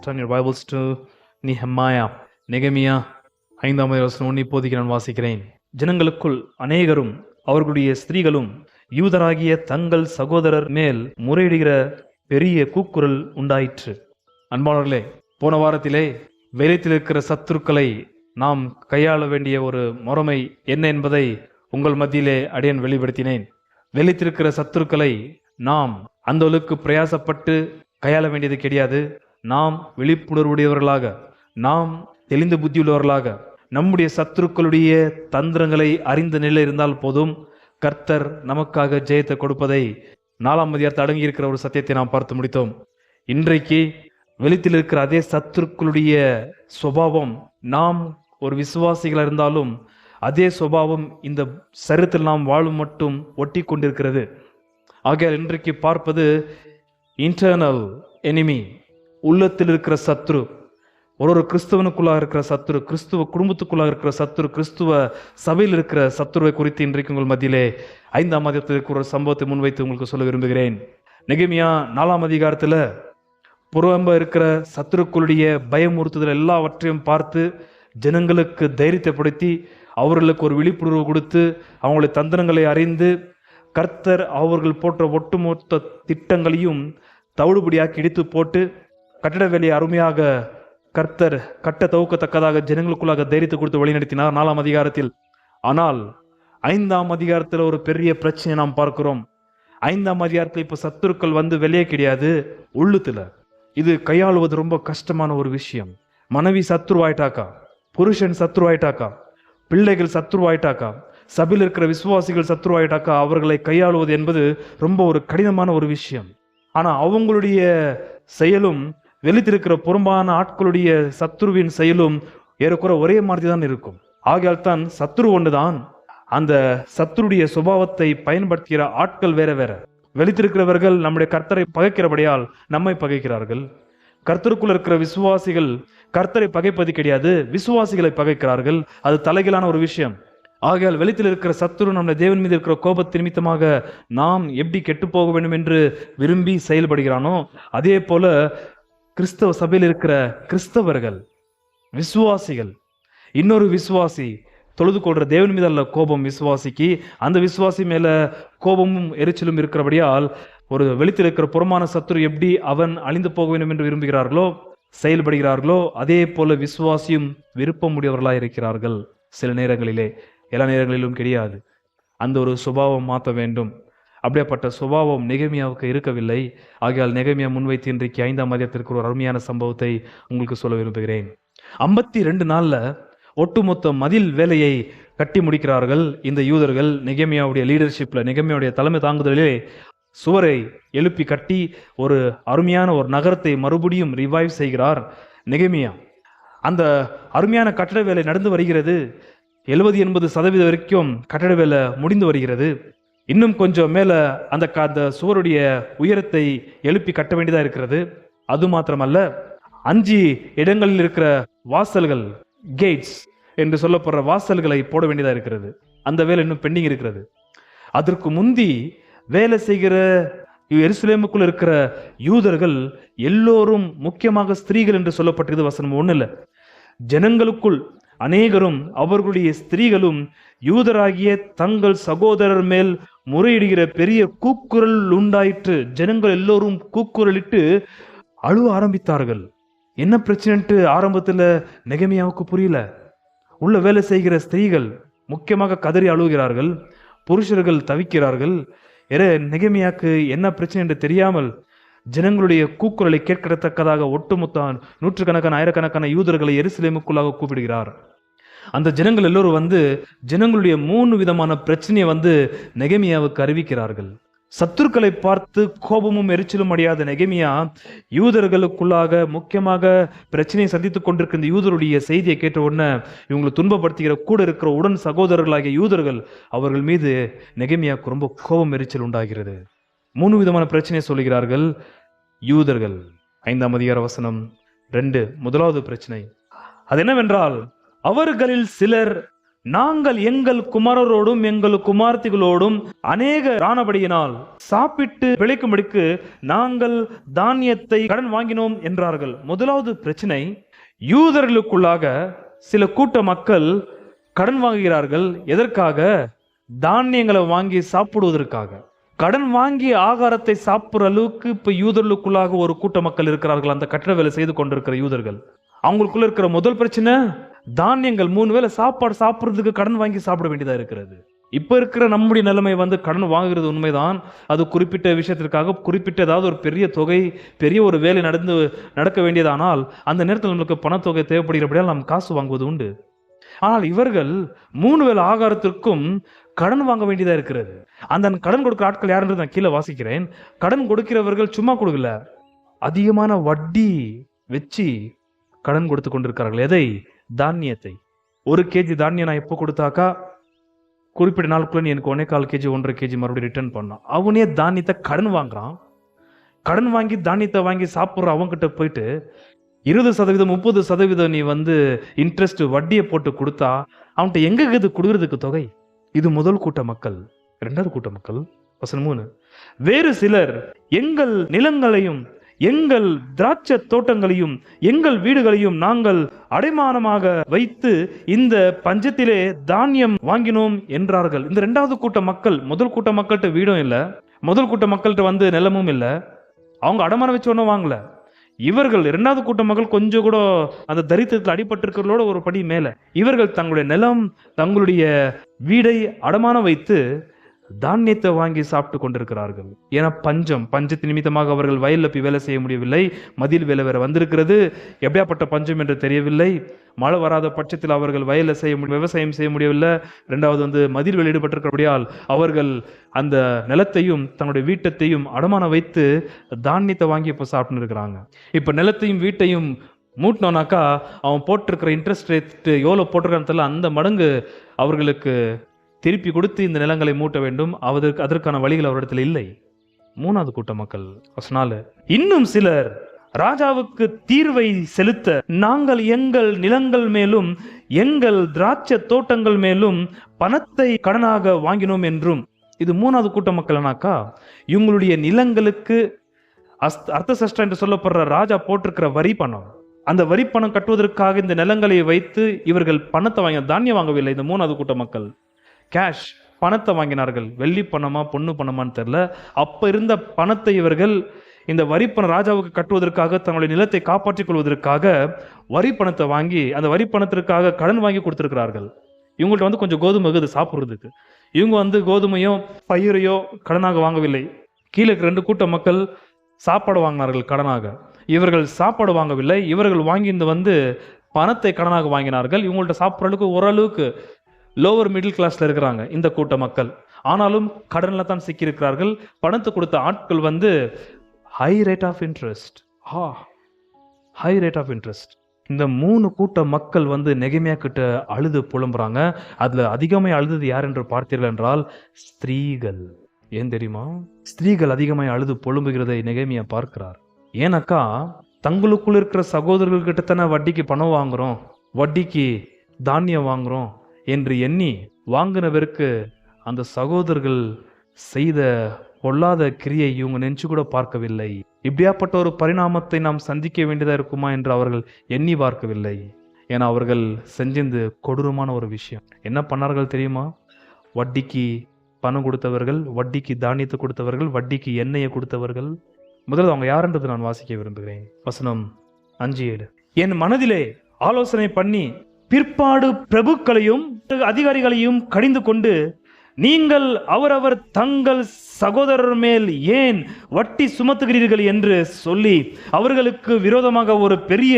Turn your Bibles to Nehemiah. நெகமியா 5ஆம் வசனம் இப்போதைக்கு நான் வாசிக்கிறேன். ஜனங்களுக்குள் அநேகரும் அவர்களுடைய ஸ்திரீகளும் யூதராகிய தங்கள் சகோதரர் மேல் முறையிடுகிற பெரிய கூக்குரல் உண்டாயிற்று. அன்பாளர்களே, போன வாரத்திலே வெளியில் இருக்கிற சத்துருக்களை நாம் கையாள வேண்டிய ஒரு முறைமை என்ன என்பதை உங்கள் மத்தியிலே அடியேன் வெளிப்படுத்தினேன். வெளித்திருக்கிற சத்துருக்களை நாம் அந்த அளவுக்கு பிரயாசப்பட்டு கையாள வேண்டியது கிடையாது. நாம் விழிப்புணர்வுடையவர்களாக, நாம் தெளிந்த புத்தியுள்ளவர்களாக, நம்முடைய சத்துருக்களுடைய தந்திரங்களை அறிந்த நிலை இருந்தால் போதும். கர்த்தர் நமக்காக ஜெயத்தை கொடுப்பதை 4ஆம் அதிகாரத்தில் அடங்கியிருக்கிற ஒரு சத்தியத்தை நாம் பார்த்து முடித்தோம். இன்றைக்கு வெளித்தில் இருக்கிற அதே சத்துருக்களுடைய சுபாவம் நாம் ஒரு விசுவாசிகள் இருந்தாலும் அதே சுபாவம் இந்த சரீரத்தில் நாம் வாழும் மட்டும் ஒட்டி கொண்டிருக்கிறது. ஆகையால் இன்றைக்கு பார்ப்பது இன்டர்னல் எனிமி, உள்ளத்தில் இருக்கிற சத்ரு, ஒரு கிறிஸ்தவனுக்குள்ளாக இருக்கிற சத்ரு, கிறிஸ்துவ குடும்பத்துக்குள்ளாக இருக்கிற சத்ரு, கிறிஸ்துவ சபையில் இருக்கிற சத்ருவை குறித்து இன்றைக்கு உங்கள் மத்தியிலே 5ஆம் அதிகாரத்திற்கு ஒரு சம்பவத்தை முன்வைத்து உங்களுக்கு சொல்ல விரும்புகிறேன். நெகமியா 4ஆம் அதிகாரத்தில் புறம்ப இருக்கிற சத்துருக்களுடைய பயமுறுத்துதல் எல்லாவற்றையும் பார்த்து ஜனங்களுக்கு தைரியத்தைப்படுத்தி அவர்களுக்கு ஒரு விழிப்புணர்வு கொடுத்து அவங்களுடைய தந்திரங்களை அறிந்து கர்த்தர் அவர்கள் போன்ற ஒட்டுமொத்த திட்டங்களையும் தவிடுபடியாக்கி இடித்து போட்டு கட்டட வேலையை அருமையாக கர்த்தர் கட்ட துவக்கத்தக்கதாக ஜனங்களுக்குள்ளாக தைரியத்தை கொடுத்து வழிநடத்தினார் 4ஆம் அதிகாரத்தில். ஆனால் 5ஆம் அதிகாரத்தில் ஒரு பெரிய பிரச்சனை நாம் பார்க்கிறோம். 5ஆம் அதிகாரத்தில் இப்போ சத்துருக்கள் வந்து வெளியே கிடையாது, உள்ளுத்துல. இது கையாளுவது ரொம்ப கஷ்டமான ஒரு விஷயம். மனைவி சத்ருவாயிட்டாக்கா, புருஷன் சத்ருவாயிட்டாக்கா, பிள்ளைகள் சத்ருவாயிட்டாக்கா, சபையில் இருக்கிற விசுவாசிகள் சத்ருவாயிட்டாக்கா, அவர்களை கையாளுவது என்பது ரொம்ப ஒரு கடினமான ஒரு விஷயம். ஆனா அவங்களுடைய செயலும் வெளித்திருக்கிற புறம்பான ஆட்களுடைய சத்ருவின் செயலும் ஏறக்குற ஒரே மாதிரி தான் இருக்கும். ஆகையால் தான் சத்ரு ஒன்றுதான். அந்த சத்ருடைய சுபாவத்தை பயன்படுத்துகிற ஆட்கள் வேற வேற. வெளித்திருக்கிறவர்கள் நம்முடைய கர்த்தரை பகைக்கிறபடியால் நம்மை பகைக்கிறார்கள். கர்த்தருக்குள் இருக்கிற விசுவாசிகள் கர்த்தரை பகைப்பது கிடையாது, விசுவாசிகளை பகைக்கிறார்கள். அது தலைகளான ஒரு விஷயம். ஆகையால் வெளித்தில் இருக்கிற சத்துரு நம்முடைய தேவன் மீது இருக்கிற கோபத்தின் நிமித்தமாக நாம் எப்படி கெட்டு போக வேண்டும் என்று விரும்பி செயல்படுகிறானோ, அதே போல கிறிஸ்தவ சபையில் இருக்கிற கிறிஸ்தவர்கள், விசுவாசிகள், இன்னொரு விசுவாசி தொழுது கொள்ற தேவன் மீது அல்ல கோபம் விசுவாசிக்கு, அந்த விசுவாசி மேல கோபமும் எரிச்சலும் இருக்கிறபடியால் ஒரு வெளித்தில் இருக்கிற புறமான சத்துரு எப்படி அவன் அழிந்து போக வேண்டும் என்று விரும்புகிறார்களோ, செயல்படுகிறார்களோ, அதே போல விசுவாசியும் விருப்பமுடையவர்களாக இருக்கிறார்கள். சில நேரங்களிலே, எல்லா நேரங்களிலும் கிடையாது. அந்த ஒரு சுபாவம் மாற்ற வேண்டும். அப்படியேப்பட்ட சுபாவம் நெகமியாவுக்கு இருக்கவில்லை. ஆகையால் நெகமியா முன்வைத்து இன்றைக்கு 5ஆம் அதிகாரத்திற்கு ஒரு அருமையான சம்பவத்தை உங்களுக்கு சொல்ல விரும்புகிறேன். 52 நாள்ல ஒட்டுமொத்த மதில் வேலையை கட்டி முடிக்கிறார்கள் இந்த யூதர்கள். நெகமியாவுடைய லீடர்ஷிப்ல, நெகமியாவுடைய தலைமை தாங்குதலிலே சுவரை எழுப்பி கட்டி ஒரு அருமையான ஒரு நகரத்தை மறுபடியும் ரிவைவ் செய்கிறார் நெகமியா. அந்த அருமையான கட்டட வேலை நடந்து வருகிறது. 70-80% வரைக்கும் கட்டட வேலை முடிந்து வருகிறது. இன்னும் கொஞ்சம் மேல அந்த சுவருடைய உயரத்தை எழுப்பி கட்ட வேண்டியதா இருக்கிறது. அது மாத்திரமல்ல, 5 இடங்களில் இருக்கிற வாசல்கள், கேட்ஸ் என்று சொல்லப்படுற வாசல்களை போட வேண்டியதா இருக்கிறது. அந்த வேலை இன்னும் பெண்டிங் இருக்கிறது. அதற்கு முந்தி வேலை செய்கிற எருசலேமுக்குள் இருக்கிற யூதர்கள் எல்லோரும், முக்கியமாக ஸ்திரீகள் என்று சொல்லப்பட்டது வசனம் 1. ஜனங்களுக்குள் அநேகரும் அவர்களுடைய ஸ்திரீகளும் யூதராகிய தங்கள் சகோதரர் மேல் முறையிடுகிற பெரிய கூக்குரல் உண்டாயிற்று. ஜனங்கள் எல்லோரும் கூக்குரலிட்டு அழுவ ஆரம்பித்தார்கள். என்ன பிரச்சனைன்ட்டு ஆரம்பத்துல நெகமியாவுக்கு புரியல. உள்ள வேலை செய்கிற ஸ்திரீகள் முக்கியமாக கதறி அழுகிறார்கள், புருஷர்கள் தவிக்கிறார்கள். நெகமியாக்கு என்ன பிரச்சனை என்று தெரியாமல் ஜனங்களுடைய கூக்குரலை கேட்கத்தக்கதாக ஒட்டுமொத்த நூற்றுக்கணக்கான ஆயிரக்கணக்கான யூதர்களை எருசலேமுக்குள்ளாக கூப்பிடுகிறார். அந்த ஜனங்கள் எல்லோரும் வந்து ஜனங்களுடைய 3 விதமான பிரச்சனையை வந்து நெகமியாவுக்கு அறிவிக்கிறார்கள். சத்துருக்களை பார்த்து கோபமும் எரிச்சலும் அடையாத நெகமியா யூதர்களுக்குள்ளாக முக்கியமாக பிரச்சனையை சந்தித்துக் கொண்டிருக்கிற இந்த யூதருடைய செய்தியை கேட்ட உடனே இவங்களை துன்பப்படுத்துகிற கூட இருக்கிற உடன் சகோதரர்களாகிய யூதர்கள், அவர்கள் மீது நெகமியாவுக்கு ரொம்ப கோபம் எரிச்சல் உண்டாகிறது. 3 விதமான பிரச்சனையை சொல்லுகிறார்கள் யூதர்கள். 5ஆம் அதிகார வசனம் 2, முதலாவது பிரச்சனை அது என்னவென்றால், அவர்களில் சிலர் நாங்கள் எங்கள் குமாரரோடும் எங்கள் குமார்த்திகளோடும் அநேக ஆனபடியினால் சாப்பிட்டு பிழைக்கும்படிக்கு நாங்கள் தானியத்தை கடன் வாங்கினோம் என்றார்கள். முதலாவது பிரச்சனை, யூதர்களுக்குள்ளாக சில கூட்ட மக்கள் கடன் வாங்குகிறார்கள். எதற்காக? தானியங்களை வாங்கி சாப்பிடுவதற்காக. கடன் வாங்கி ஆகாரத்தை சாப்பிடுற அளவுக்கு இப்ப யூதர்களுக்குள்ளாக ஒரு கூட்ட மக்கள் இருக்கிறார்கள். அந்த கட்டட வேலை செய்து கொண்டிருக்கிற யூதர்கள், அவங்களுக்குள்ள இருக்கிற முதல் பிரச்சனை தானியங்கள். 3 வேளை சாப்பாடு சாப்பிடுறதுக்கு கடன் வாங்கி சாப்பிட வேண்டியதா இருக்கிறது. இப்ப இருக்கிற நம்முடைய நிலைமை கடன் வாங்குறது உண்மைதான். அது குறிப்பிட்ட விஷயத்திற்காக குறிப்பிட்ட ஏதாவது ஒரு பெரிய தொகை, பெரிய ஒரு வேலை நடக்க வேண்டியதானால் அந்த நேரத்தில் நம்மளுக்கு பணத்தொகை தேவைப்படுகிறபடியால் நாம் காசு வாங்குவது உண்டு. ஆனால் இவர்கள் 3 வேளை ஆகாரத்திற்கும் கடன் வாங்க வேண்டியதா இருக்கிறது. அந்த கடன் கொடுக்கிற ஆட்கள் யாருன்றது நான் கீழே வாசிக்கிறேன். கடன் கொடுக்கிறவர்கள் சும்மா கொடுக்கல, அதிகமான வட்டி வச்சு கடன் கொடுத்து கொண்டிருக்கிறார்கள். எதை? தானியத்தை. 1 கேஜி தானியம் நான் எப்போ கொடுத்தாக்கா குறிப்பிட்ட நாளுக்குள்ள நீ எனக்கு 1.25 கேஜி 1.5 கேஜி மறுபடியும் ரிட்டர்ன் பண்ணான். அவனே தானியத்தை கடன் வாங்குறான். கடன் வாங்கி தானியத்தை வாங்கி சாப்பிட்ற அவங்ககிட்ட போயிட்டு 20% 30% நீ இன்ட்ரெஸ்ட் வட்டியை போட்டு கொடுத்தா அவன்கிட்ட எங்க இது கொடுக்கறதுக்கு தொகை? இது முதல் கூட்ட மக்கள். 2வது கூட்ட மக்கள், வசனம் 3, வேறு சிலர் எங்கள் நிலங்களையும் எங்கள் திராட்சை தோட்டங்களையும் எங்கள் வீடுகளையும் நாங்கள் அடைமானமாக வைத்து இந்த பஞ்சத்திலே தானியம் வாங்கினோம் என்றார்கள். இந்த 2வது கூட்ட மக்கள், முதல் கூட்ட மக்கள்கிட்ட வீடும் இல்லை, முதல் கூட்ட மக்கள்கிட்ட நிலமும் இல்லை, அவங்க அடமானம் வச்சு ஒன்றும் வாங்கல. இவர்கள் 2வது கூட்ட மக்கள் கொஞ்சம் கூட அந்த தரித்திரத்தில் அடிபட்டிருக்கிறதோட ஒரு படி மேல. இவர்கள் தங்களுடைய நிலம், தங்களுடைய வீடை அடமானம் வைத்து தானியத்தை வாங்கி சாப்பிட்டு கொண்டிருக்கிறார்கள். ஏன்னா பஞ்சத்தின் நிமித்தமாக அவர்கள் வயல்ல போய் வேலை செய்ய முடியவில்லை. மதில் வேலை வேற வந்திருக்கிறது. எப்படியாப்பட்ட பஞ்சம் என்று தெரியவில்லை. மழை வராத பட்சத்தில் அவர்கள் வயல்ல விவசாயம் செய்ய முடியவில்லை. 2வது மதில் வேலை ஈடுபட்டிருக்கிறபடியால் அவர்கள் அந்த நிலத்தையும் தன்னுடைய வீட்டத்தையும் அடமானம் வைத்து தானியத்தை வாங்கி இப்ப சாப்பிட்டு இருக்கிறாங்க. இப்ப நிலத்தையும் வீட்டையும் மூட்டினோனாக்கா அவன் போட்டிருக்கிற இன்ட்ரெஸ்ட் ரேட் எவ்வளவு போட்டிருக்கான்னு தெரியல, அந்த மடங்கு அவர்களுக்கு திருப்பி கொடுத்து இந்த நிலங்களை மூட்ட வேண்டும். அதற்கான வழிகள் அவரிடத்தில் இல்லை. 3வது கூட்ட மக்கள், வசனம் 4, இன்னும் சிலர் ராஜாவுக்கு தீர்வை செலுத்த நாங்கள் எங்கள் நிலங்கள் மேலும் எங்கள் திராட்சை தோட்டங்கள் மேலும் பணத்தை கடனாக வாங்கினோம் என்றும். இது 3வது கூட்ட மக்கள்னாக்கா இவங்களுடைய நிலங்களுக்கு அர்த்தசஷ்டம் என்று சொல்லப்படுற ராஜா போட்டிருக்கிற வரி பணம், அந்த வரி பணம் கட்டுவதற்காக இந்த நிலங்களை வைத்து இவர்கள் பணத்தை வாங்க, தானியம் வாங்கவில்லை. இந்த 3வது கூட்ட மக்கள் கேஷ் பணத்தை வாங்கினார்கள். வெள்ளி பணமா பொண்ணு பணமான்னு தெரியல. அப்ப இருந்த பணத்தை இவர்கள் இந்த வரி பணம் ராஜாவுக்கு கட்டுவதற்காக தங்களுடைய நிலத்தை காப்பாற்றிக் கொள்வதற்காக வரி பணத்தை வாங்கி அந்த வரி பணத்திற்காக கடன் வாங்கி கொடுத்திருக்கிறார்கள். இவங்கள்ட்ட கொஞ்சம் கோதுமை இது சாப்பிடுறதுக்கு. இவங்க கோதுமையோ பயிரையோ கடனாக வாங்கவில்லை. கீழே 2 கூட்ட மக்கள் சாப்பாடு வாங்கினார்கள் கடனாக. இவர்கள் சாப்பாடு வாங்கவில்லை. இவர்கள் வாங்கி பணத்தை கடனாக வாங்கினார்கள். இவங்கள்ட்ட சாப்பிட்ற அளவுக்கு ஓரளவுக்கு லோவர் மிடில் கிளாஸ்ல இருக்கிறாங்க இந்த கூட்ட மக்கள். ஆனாலும் கடன்ல தான் சிக்கி இருக்கிறார்கள். பணத்தை கொடுத்த ஆட்கள் high rate of interest. High rate of interest. இந்த 3 கூட்ட மக்கள் நெகேமியா கிட்ட அழுது புலம்புறாங்க. அதுல அதிகமாய் அழுது யார் என்று பார்த்தீர்கள் என்றால் ஸ்திரீகள். ஏன் தெரியுமா? ஸ்திரீகள் அதிகமாய் அழுது புலம்புகிறதை நெகேமியா பார்க்கிறார். ஏன்னாக்கா தங்களுக்குள்ள இருக்கிற சகோதரர்கள் கிட்ட தானே வட்டிக்கு பணம் வாங்குறோம், வட்டிக்கு தானியம் வாங்குறோம் என்று எண்ணி வாங்கினவருக்கு அந்த சகோதரர்கள் செய்த பொல்லாத கிரியை இவங்க நினைச்சு கூட பார்க்கவில்லை. இப்படியாப்பட்ட ஒரு பரிணாமத்தை நாம் சந்திக்க வேண்டியதா இருக்குமா என்று அவர்கள் எண்ணி பார்க்கவில்லை. ஏன்னா அவர்கள் செஞ்சது கொடூரமான ஒரு விஷயம். என்ன பண்ணார்கள் தெரியுமா? வட்டிக்கு பணம் கொடுத்தவர்கள், வட்டிக்கு தானியத்தை கொடுத்தவர்கள், வட்டிக்கு எண்ணெயை கொடுத்தவர்கள். முதல்ல அவங்க யாருன்றது நான் வாசிக்க விரும்புகிறேன். வசனம் 5-7. என் மனதிலே ஆலோசனை பண்ணி பிற்பாடு பிரபுக்களையும் அதிகாரிகளையும் கடிந்து கொண்டு நீங்கள் அவரவர் தங்கள் சகோதரர் மேல் ஏன் வட்டி சுமத்துகிறீர்கள் என்று சொல்லி அவர்களுக்கு விரோதமாக ஒரு பெரிய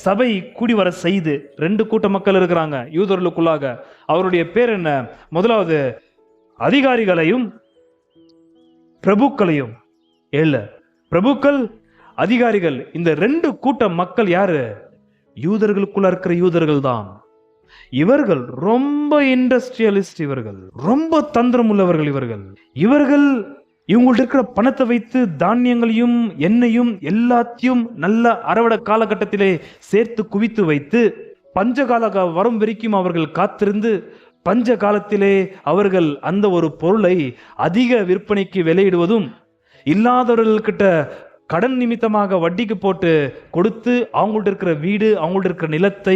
சபை கூடி வர செய்து. 2 கூட்ட மக்கள் இருக்கிறாங்க யூதர்களுக்குள்ளாக. அவருடைய பேர் என்ன? முதலாவது அதிகாரிகளையும் பிரபுக்களையும். பிரபுக்கள் அதிகாரிகள். இந்த 2 கூட்ட மக்கள் யாரு? யூதர்களுக்குள்ள இருக்கிற யூதர்கள் தான். இவர்கள் ரொம்ப இண்டஸ்ட்ரியலிஸ்ட், இவர்கள் ரொம்ப தந்திரம் உள்ளவர்கள். இவர்கள் இவங்கள்ட்ட இருக்கிற பணத்தை வைத்து தானியங்களையும் எண்ணெயும் எல்லாத்தையும் நல்ல அறுவடை காலகட்டத்திலே சேர்த்து குவித்து வைத்து பஞ்சகால வரும் வரைக்கும் அவர்கள் காத்திருந்து பஞ்ச காலத்திலே அவர்கள் அந்த ஒரு பொருளை அதிக விற்பனைக்கு விலையிடுவதும், இல்லாதவர்கள்கிட்ட கடன் நிமித்தமாக வட்டிக்கு போட்டு கொடுத்து அவங்கள்ட்ட இருக்கிற வீடு, அவங்கள்ட்ட இருக்கிற நிலத்தை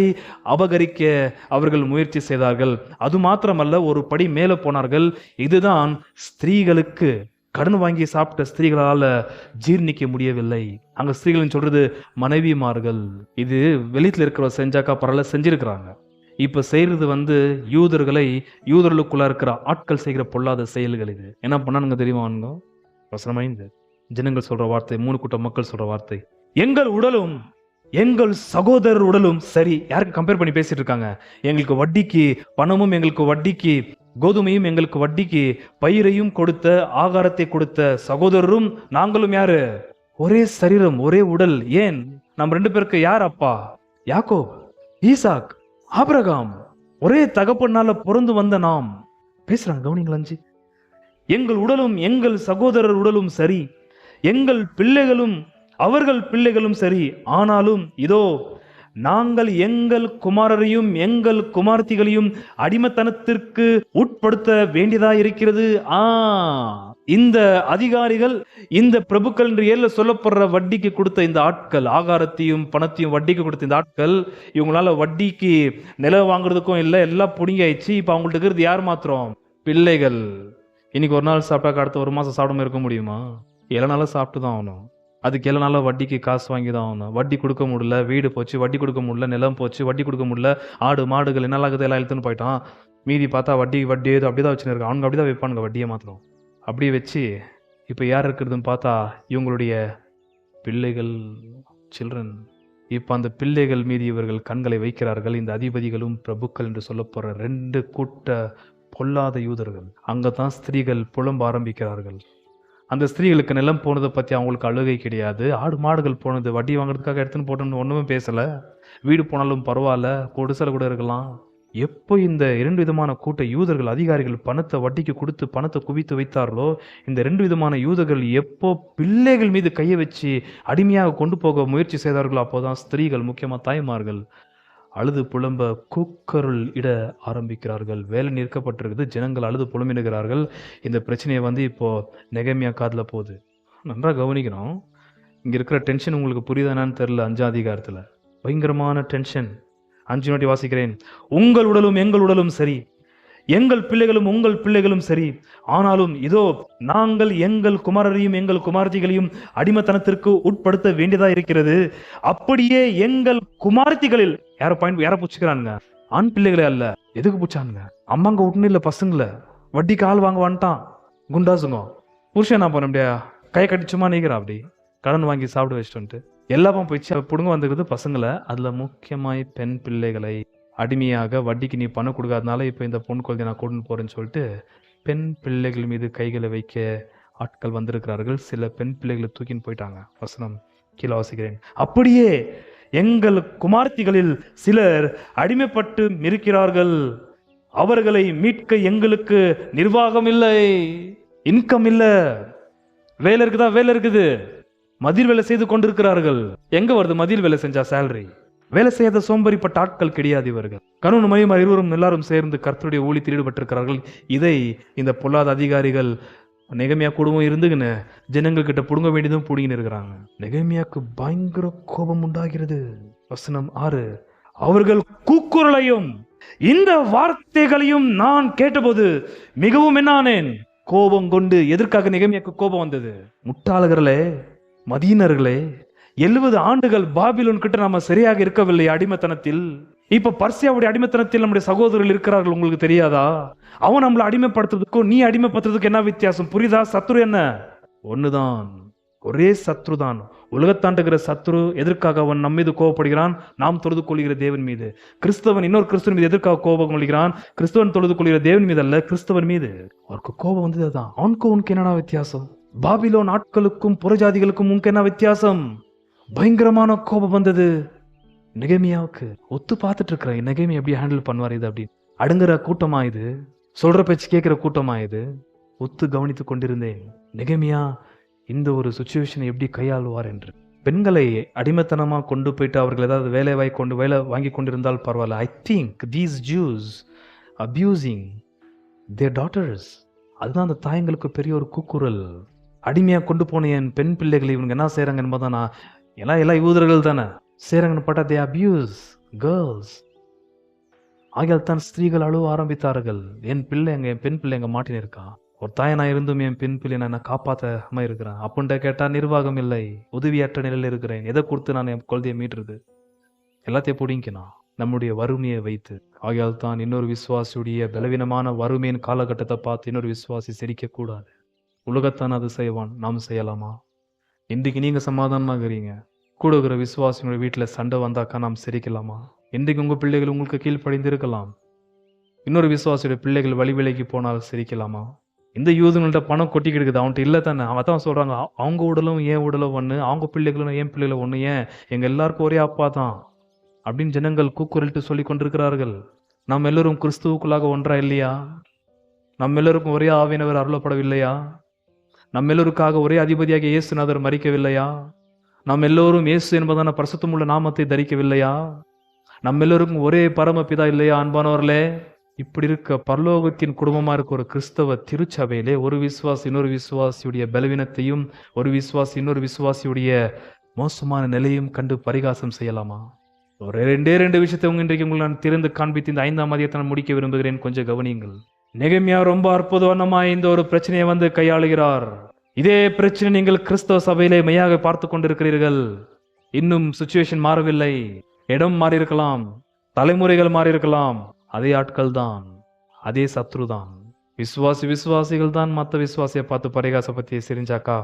அபகரிக்க அவர்கள் முயற்சி செய்தார்கள். அது மாத்திரமல்ல, ஒரு படி மேலே போனார்கள். இதுதான் ஸ்திரீகளுக்கு, கடன் வாங்கி சாப்பிட்ட ஸ்திரீகளால ஜீர்ணிக்க முடியவில்லை. அங்க ஸ்திரீகள் சொல்றது மனைவிமார்கள். இது வெளியில இருக்கிற செஞ்சாக்கா பரவாயில்ல, செஞ்சிருக்கிறாங்க. இப்ப செய்யறது யூதர்களுக்குள்ள இருக்கிற ஆட்கள் செய்கிற பொல்லாத செயல்கள். இது என்ன பண்ணானுங்க தெரியுமா? வசனமாய்ந்து ஜனங்கள் சொல்ற வார்த்தை, 3 கூட்டம் மக்கள் சொல்ற வார்த்தை, எங்கள் உடலும் எங்கள் சகோதரர் உடலும் சரி. யாருக்கு கம்பேர் பண்ணி பேசிட்டு இருக்காங்க? எங்களுக்கு வட்டிக்கு பணமும், எங்களுக்கு வட்டிக்கு கோதுமையும், எங்களுக்கு வட்டிக்கு பயிரையும் கொடுத்த, ஆகாரத்தை கொடுத்த சகோதரரும் நாங்களும் யாரு? ஒரே சரீரம், ஒரே உடல். ஏன்? நம்ம 2 பேருக்கு யார் அப்பா? யாக்கோப், ஈசாக், ஆபிரகாம். ஒரே தகப்பனால பிறந்து வந்த நாம். பேசுறாங்க, கவனிங்கள். 5, எங்கள் உடலும் எங்கள் சகோதரர் உடலும் சரி, எங்கள் பிள்ளைகளும் அவர்கள் பிள்ளைகளும் சரி. ஆனாலும் இதோ நாங்கள் எங்கள் குமாரரையும் எங்கள் குமார்த்திகளையும் அடிமைத்தனத்திற்கு உட்படுத்த வேண்டியதா இருக்கிறது. இந்த அதிகாரிகள், இந்த பிரபுக்கள் என்று ஏல சொல்லப்படுற வட்டிக்கு கொடுத்த இந்த ஆட்கள், ஆகாரத்தையும் பணத்தையும் வட்டிக்கு கொடுத்த இந்த ஆட்கள், இவங்களால வட்டிக்கு நிலம் வாங்குறதுக்கும் இல்லை, எல்லாம் புடுங்கி ஆயிடுச்சு. இப்ப அவங்கள்ட்ட இருக்கிறது யார் மாத்திரம்? பிள்ளைகள். இன்னைக்கு ஒரு நாள் சாப்பிட்டாக்க அடுத்த 1 மாசம் சாப்பிடாம இருக்க முடியுமா? 7 நாளா சாப்பிட்டு தான் ஆகணும். அதுக்கு 7 நாளா வட்டிக்கு காசு வாங்கி தான் ஆகணும். வட்டி கொடுக்க முடியல, வீடு போச்சு, வட்டி கொடுக்க முடியல, நிலம் போச்சு, வட்டி கொடுக்க முடியல, ஆடு மாடுகள் என்ன ஆகுது எல்லாம் இழுத்துன்னு போயிட்டான். மீதி பார்த்தா வட்டி ஏதோ அப்படிதான் வச்சுருக்காங்க. அவனுங்க அப்படிதான் வைப்பானுங்க வட்டியை மாத்திரம். அப்படியே வச்சு இப்போ யார் இருக்கிறதுன்னு பார்த்தா இவங்களுடைய பிள்ளைகள், சில்ட்ரன். இப்போ அந்த பிள்ளைகள் மீது இவர்கள் கண்களை வைக்கிறார்கள். இந்த அதிபதிகளும் பிரபுக்கள் என்று சொல்ல போற 2 கூட்ட பொல்லாத யூதர்கள். அங்கதான் ஸ்திரீகள் புலம்ப ஆரம்பிக்கிறார்கள். அந்த ஸ்திரீகளுக்கு நிலம் போனதை பத்தி அவங்களுக்கு அழுகை கிடையாது. ஆடு மாடுகள் போனது வட்டி வாங்குறதுக்காக எடுத்துன்னு போட்டோம்னு ஒண்ணுமே பேசல. வீடு போனாலும் பரவாயில்ல, கொடுசல கூட இருக்கலாம். எப்போ இந்த 2 விதமான கூட்ட யூதர்கள், அதிகாரிகள் பணத்தை வட்டிக்கு கொடுத்து பணத்தை குவித்து வைத்தார்களோ, இந்த 2 விதமான யூதர்கள் எப்போ பிள்ளைகள் மீது கையை வச்சு அடிமையாக கொண்டு போக முயற்சி செய்தார்களோ, அப்போதான் ஸ்திரீகள், முக்கியமா தாய்மார்கள், அழுது புலம்ப கூக்குரல் இட ஆரம்பிக்கிறார்கள். வேலை நிற்கப்பட்டிருக்குது. ஜனங்கள் அழுது புலம்பிடுகிறார்கள். இந்த பிரச்சனையை இப்போ நெகேமியா காதுல போகுது. நன்றா கவனிக்கணும். இங்க இருக்கிற டென்ஷன் உங்களுக்கு புரியுதானான்னு தெரியல. 5ஆம் அதிகாரத்துல பயங்கரமான டென்ஷன். 5 வாட்டி வாசிக்கிறேன். உங்கள் உடலும் எங்கள் உடலும் சரி, எங்கள் பிள்ளைகளும் உங்கள் பிள்ளைகளும் சரி. ஆனாலும் இதோ நாங்கள் எங்கள் குமாரரையும் எங்கள் குமார்த்திகளையும் அடிமைத்தனத்திற்கு உட்படுத்த வேண்டியதா இருக்கிறது. அப்படியே எங்கள் குமார்த்திகளில் யாரை பூச்சிக்கிறானுங்க? ஆண் பிள்ளைகளே அல்ல. எதுக்கு பூச்சானுங்க? அம்மாங்க விட்டுன்னு இல்ல, பசங்களை வட்டிக்கு ஆள் வாங்க வந்துட்டான். குண்டாசுங்க புருஷன் என்ன பண்ண முடியா? கை கட்டிச்சுமா நீக்கிறா? அப்படி கடன் வாங்கி சாப்பிட வச்சுட்டு எல்லாரும் போயிடுச்சு. புடுங்க வந்துருக்குது பசங்களை. அதுல முக்கியமாய் பெண் பிள்ளைகளை அடிமையாக, வட்டிக்கு நீ பணம் கொடுக்காதனால இப்போ இந்த பொண்ணு குழந்தைய நான் கூட்டின்னு போறேன்னு சொல்லிட்டு பெண் பிள்ளைகள் மீது கைகளை வைக்க ஆட்கள் வந்திருக்கிறார்கள். சில பெண் பிள்ளைகளை தூக்கின்னு போயிட்டாங்க. வசனம் கீழே வாசிக்கிறேன். அப்படியே எங்கள் குமார்த்திகளில் சிலர் அடிமைப்பட்டு இருக்கிறார்கள். அவர்களை மீட்க எங்களுக்கு நிர்வாகம் இல்லை, இன்கம் இல்லை. வேலை இருக்குதா? வேலை இருக்குது. மதில் வேலை செய்து கொண்டிருக்கிறார்கள். எங்க வருது மதில் வேலை செஞ்சா சேலரி? வேலை செய்யாத சோம்பரிப்பட்ட ஆட்கள் கிடையாது இவர்கள். கணவன் மனைவிமார் இருவரும் எல்லாரும் சேர்ந்து கர்த்தருடைய ஊழியத்தில் ஈடுபட்டிருக்கிறார்கள். இதை இந்த பொல்லாத அதிகாரிகள் நெகேமியா குடும்பம் இருந்துன்னு ஜனங்கள் கிட்ட புடுங்க வேண்டியதும் புடுங்கின்னு இருக்கிறாங்க. நெகேமியாக்கு பயங்கர கோபம் உண்டாகிறது. வசனம் 6, அவர்கள் கூக்குரலையும் இந்த வார்த்தைகளையும் நான் கேட்டபோது மிகவும் என்னானேன், கோபம் கொண்டு. எதற்காக நெகேமியாக்கு கோபம் வந்தது? முட்டாளர்களே, மதீனர்களே, 70 ஆண்டுகள் பாபிலோன் கிட்ட நாம சரியாக இருக்கவில்லை அடிமைத்தனத்தில். இப்ப பர்சியாவுடைய அடிமைத்தனத்தில் நம்முடைய சகோதரர்கள் இருக்கிறார்கள். உங்களுக்கு தெரியாதா? அவன் நம்மளை அடிமைப்படுத்துறதுக்கும் நீ அடிமைப்படுத்துறதுக்கு என்ன வித்தியாசம்? புரியுதா? சத்ரு என்ன? ஒண்ணுதான், ஒரே சத்ரு தான். உலகத்தாண்டுகிற சத்ரு. எதற்காக அவன் நம்ம மீது கோபப்படுகிறான்? நாம் தொழுது கொள்கிற தேவன் மீது. கிறிஸ்தவன் இன்னொரு கிறிஸ்துவன் மீது எதற்காக கோபம் கொள்கிறான்? கிறிஸ்தவன் தொழுது கொள்கிற தேவன் மீது அல்ல, கிறிஸ்தவன் மீது. அவருக்கு கோபம் வந்தது அதுதான். அவனுக்கு உனக்கு என்னடா வித்தியாசம்? பாபிலோன் ஆட்களுக்கும் புறஜாதிகளுக்கும் உனக்கு என்ன வித்தியாசம்? பயங்கரமான கோபம் வந்தது நெகேமியாவுக்கு. ஒத்து பார்த்துட்டு இருக்கிற நெகேமியா எப்படி ஹேண்டில் பண்ணுவார் இது? அப்படி அடுங்குற கூட்டமா இது? சொல்ற பேச்சு கேட்கிற கூட்டமா இது? ஒத்து கவனித்து கொண்டிருந்தேன் நெகேமியா இந்த ஒரு சுச்சுவேஷனை எப்படி கையாளுவார் என்று. பெண்களை அடிமைத்தனமா கொண்டு போயிட்டு அவர்கள் ஏதாவது வேலை வாங்கி கொண்டிருந்தால் பரவாயில்ல. I think these Jews abusing their daughters. அதுதான் அந்த தாயங்களுக்கு பெரிய ஒரு கூக்குரல். அடிமையா கொண்டு போன என் பெண் பிள்ளைகளை இவங்க என்ன செய்யறாங்க என்பதான் எல்லாம் யூதர்கள் தானே செய்யறாங்கன்னு பட்டா தே அபியூஸ் கேர்ள்ஸ். ஆகியால் தான் ஸ்திரீகள் அழுவ ஆரம்பித்தார்கள். என் பெண் பிள்ளை எங்க மாட்டின்னு இருக்கா, ஒரு தாயனா இருந்தும் என் பெண் பிள்ளை நான் காப்பாற்றாம இருக்கிறேன் அப்படின்ட்டு கேட்டா நிர்வாகம் இல்லை, உதவியற்ற நிலையில் இருக்கிறேன், எதை கொடுத்து நான் என் குழந்தைய மீட்டுறது, எல்லாத்தையும் பிடிங்கினா நம்முடைய வறுமையை வைத்து. ஆகையால் தான் இன்னொரு விசுவாசியுடைய பலவீனமான வறுமையின் காலகட்டத்தை பார்த்து இன்னொரு விசுவாசி சிரிக்க கூடாது. உலகத்தான் அது செய்வான், நாம் செய்யலாமா? இன்றைக்கு நீங்க சமாதானமாகறீங்க, கூட இருக்கிற விசுவாசியோட வீட்டில் சண்டை வந்தாக்கா நாம் சிரிக்கலாமா? இன்றைக்கு உங்க பிள்ளைகள் உங்களுக்கு கீழ்ப்படிந்து இருக்கலாம், இன்னொரு விசுவாசியோட பிள்ளைகள் வழி விலைக்கு போனால் சிரிக்கலாமா? இந்த யூதங்கள்ட்ட பணம் கொட்டி கிடக்குது, அவன்கிட்ட இல்லை தானே. அவன் தான் சொல்றாங்க, அவங்க உடலும் ஏன் உடலும் ஒன்று, அவங்க பிள்ளைகளும் என் பிள்ளைகளும் ஒன்று, ஏன் எங்க எல்லாருக்கும் ஒரே அப்பா தான் அப்படின்னு ஜனங்கள் கூக்குரலிட்டு சொல்லி கொண்டிருக்கிறார்கள். நாம் எல்லோரும் கிறிஸ்துவுக்குள்ளாக ஒன்றா இல்லையா? நம்ம எல்லோருக்கும் ஒரே ஆவியானவர் அருளப்படவில்லையா? நம்ம எல்லோருக்காக ஒரே அதிபதியாக இயேசுநாதர் மரிக்கவில்லையா? நாம் எல்லோரும் இயேசு என்பதான பரிசுத்தமுள்ள நாமத்தை தரிக்கவில்லையா? நம்ம எல்லோருக்கும் ஒரே பரமபிதா இல்லையா? அன்பானவர்களே, இப்படி இருக்க பரலோகத்தின் குடும்பமா இருக்க ஒரு கிறிஸ்தவ திருச்சபையிலே ஒரு விசுவாசி இன்னொரு விசுவாசியுடைய பலவீனத்தையும் ஒரு விசுவாசி இன்னொரு விசுவாசியுடைய மோசமான நிலையும் கண்டு பரிகாசம் செய்யலாமா? ஒரு ரெண்டு விஷயத்தை இன்றைக்கு உங்களுக்கு நான் திறந்து காண்பித்து இந்த 5ஆம் அதிகாரத்தை நான் முடிக்க விரும்புகிறேன். கொஞ்சம் கவனியுங்கள். நெகமியா ரொம்ப அற்புதமாய் இந்த ஒரு பிரச்சனையை கையாளுகிறார். இதே பிரச்சனை நீங்கள் கிறிஸ்தவ சபையிலே மையாக பார்த்து கொண்டிருக்கிறீர்கள். இன்னும் சிச்சுவேஷன் மாறவில்லை, இடம் மாறி இருக்கலாம், தலைமுறைகள் மாறி இருக்கலாம், அதே ஆட்கள் தான், அதே சத்ரு தான், விசுவாசிகள் தான். மற்ற விசுவாசியை பார்த்து பரிகாசப்பத்தி சிரிஞ்சாக்கா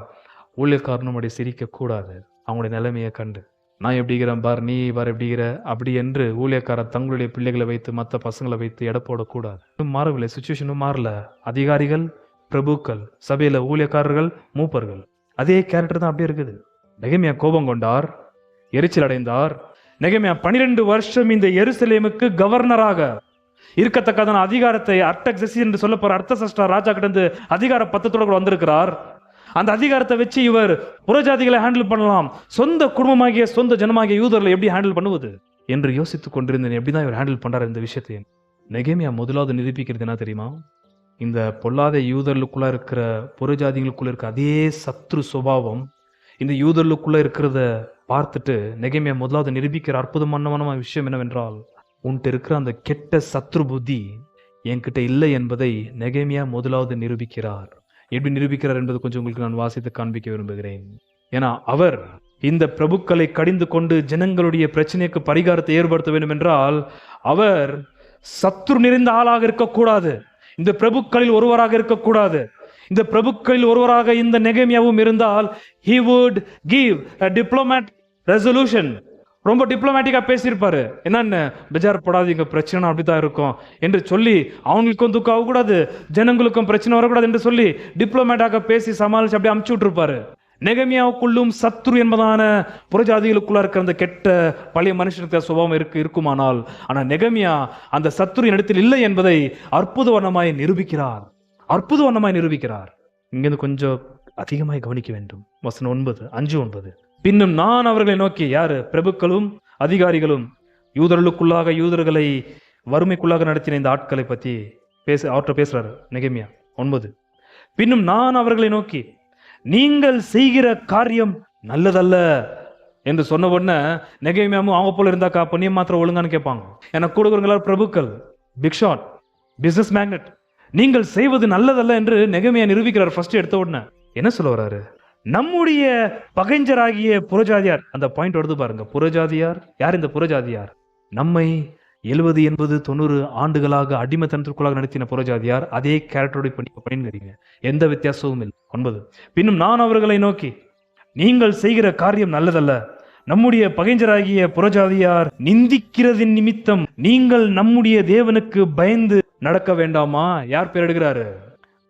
ஊழியக்காரனும் அப்படி சிரிக்க கூடாது. அவங்களுடைய நிலைமையை கண்டு நான் எப்படிங்கிறேன் பார், நீ பார் எப்படிங்கிற அப்படி என்று ஊழியக்காரர் தங்களுடைய பிள்ளைகளை வைத்து மற்ற பசங்களை வைத்து எடை போடக்கூடாது. மாறவில்லை, சுச்சுவேஷனும் மாறல. அதிகாரிகள், பிரபுக்கள், சபையில ஊழியக்காரர்கள், மூப்பர்கள், அதே கேரக்டர் தான் அப்படியே இருக்குது. நெகமியா கோபம் கொண்டார், எரிச்சல் அடைந்தார். நெகமியா 12 வருஷம் இந்த எருசலேமுக்கு கவர்னராக இருக்கத்தக்கதான அதிகாரத்தை அர்டக்சஸ் என்று சொல்ல போற அர்த்தசஷ்டா ராஜா கிட்ட அதிகார பத்தத்தோட கூட வந்திருக்கிறார். அந்த அதிகாரத்தை வச்சு இவர் புறஜாதிகளை ஹேண்டில் பண்ணலாம், சொந்த குடும்பமாகிய சொந்த ஜனமாகிய யூதர்களை எப்படி ஹேண்டில் பண்ணுவது என்று யோசித்துக் கொண்டிருந்தேன். எப்படிதான் இவர் ஹேண்டில் பண்றாரு இந்த விஷயத்தை. நெகமியா முதலாவது நிரூபிக்கிறது என்ன தெரியுமா? இந்த பொல்லாத யூதர்களுக்குள்ள இருக்கிற புறஜாதிகளுக்குள்ள இருக்க அதே சத்ரு சுபாவம் இந்த யூதர்களுக்குள்ள இருக்கிறத பார்த்துட்டு நெகமியா முதலாவது நிரூபிக்கிற அற்புதமான விஷயம் என்னவென்றால், உன்கிட்ட இருக்கிற அந்த கெட்ட சத்ரு புத்தி என்கிட்ட இல்லை என்பதை நெகமியா முதலாவது நிரூபிக்கிறார். எப்படி நிரூபிக்கிறார் என்பது கொஞ்சம் உங்களுக்கு நான் வாசித்து காண்பிக்க விரும்புகிறேன். ஏன்னா அவர் இந்த பிரபுக்களை கடிந்து கொண்டு ஜனங்களுடைய பிரச்சனைக்கு பரிகாரத்தை ஏற்படுத்த வேண்டும் என்றால் அவர் சத்ரு நிறைந்த ஆளாக இருக்கக்கூடாது, இந்த பிரபுக்களில் ஒருவராக இருக்கக்கூடாது. இந்த பிரபுக்களில் ஒருவராக இந்த நெகமியாவும் இருந்தால் he would give a diplomat resolution. ரொம்ப டிப்ளமேட்டிக்கா பேசியிருப்பாரு. என்னன்னு பெஜார் படாதீங்க, பிரச்சனை அப்படித்தான் இருக்கும் என்று சொல்லி அவங்களுக்கும் துக்கம் ஆகக்கூடாது, ஜனங்களுக்கும் பிரச்சனை வரக்கூடாது என்று சொல்லி டிப்ளமேட்டாக பேசி சமாளிச்சு அப்படியே அமுச்சு விட்டுருப்பாரு. நெகமியாவுக்குள்ளும் சத்ரு என்பதான புறஜாதிகளுக்குள்ள இருக்கிற அந்த கெட்ட பழைய மனுஷனுக்கு சுபாவம் இருக்குமானால், ஆனா நெகமியா அந்த சத்ரு இடத்தில் இல்லை என்பதை அற்புதவனமாய் நிரூபிக்கிறார். இங்கிருந்து கொஞ்சம் அதிகமாய் கவனிக்க வேண்டும். வசனம் 9, 5-9. பின்னும் நான் அவர்களை நோக்கி, யாரு? பிரபுக்களும் அதிகாரிகளும் யூதர்களை வறுமைக்குள்ளாக நடத்தின இந்த ஆட்களை பத்தி அவர்கிட்ட பேசுறாரு நெகமியா. 9. பின்னும் நான் அவர்களை நோக்கி, நீங்கள் செய்கிற காரியம் நல்லதல்ல என்று சொன்ன உடனே நெகமியாவும் அவங்க போல இருந்தாக்கா பொன்னியம் மாத்திரம் ஒழுங்கான்னு கேட்பாங்க. ஏன்னா கூட பிரபுக்கள், பிக் ஷாட், பிசினஸ் மேக்னெட், நீங்கள் செய்வது நல்லதல்ல என்று நெகமியா நிரூபிக்கிறார். ஃபர்ஸ்ட் எடுத்த உடனே என்ன சொல்ல வர்றாரு? நம்முடைய பகைஞராகிய புறஜாதியார், அந்த பாயிண்ட் வருது பாருங்க. புறஜாதியார் யார்? இந்த புறஜாதியார் நம்மை 70, 80, 90 ஆண்டுகளாக அடிமைத்தனத்திற்குள்ளாக நடத்தின புறஜாதியார். அதே கேரக்டரோட பண்ணிக்கிறீங்க, எந்த வித்தியாசமும் இல்லை. 9. பின்னும் நான் அவர்களை நோக்கி, நீங்கள் செய்கிற காரியம் நல்லதல்ல, நம்முடைய பகைஞராகிய புறஜாதியார் நிந்திக்கிறதின் நிமித்தம் நீங்கள் நம்முடைய தேவனுக்கு பயந்து நடக்க வேண்டாமா? யார் பேர் எடுக்கிறாரு?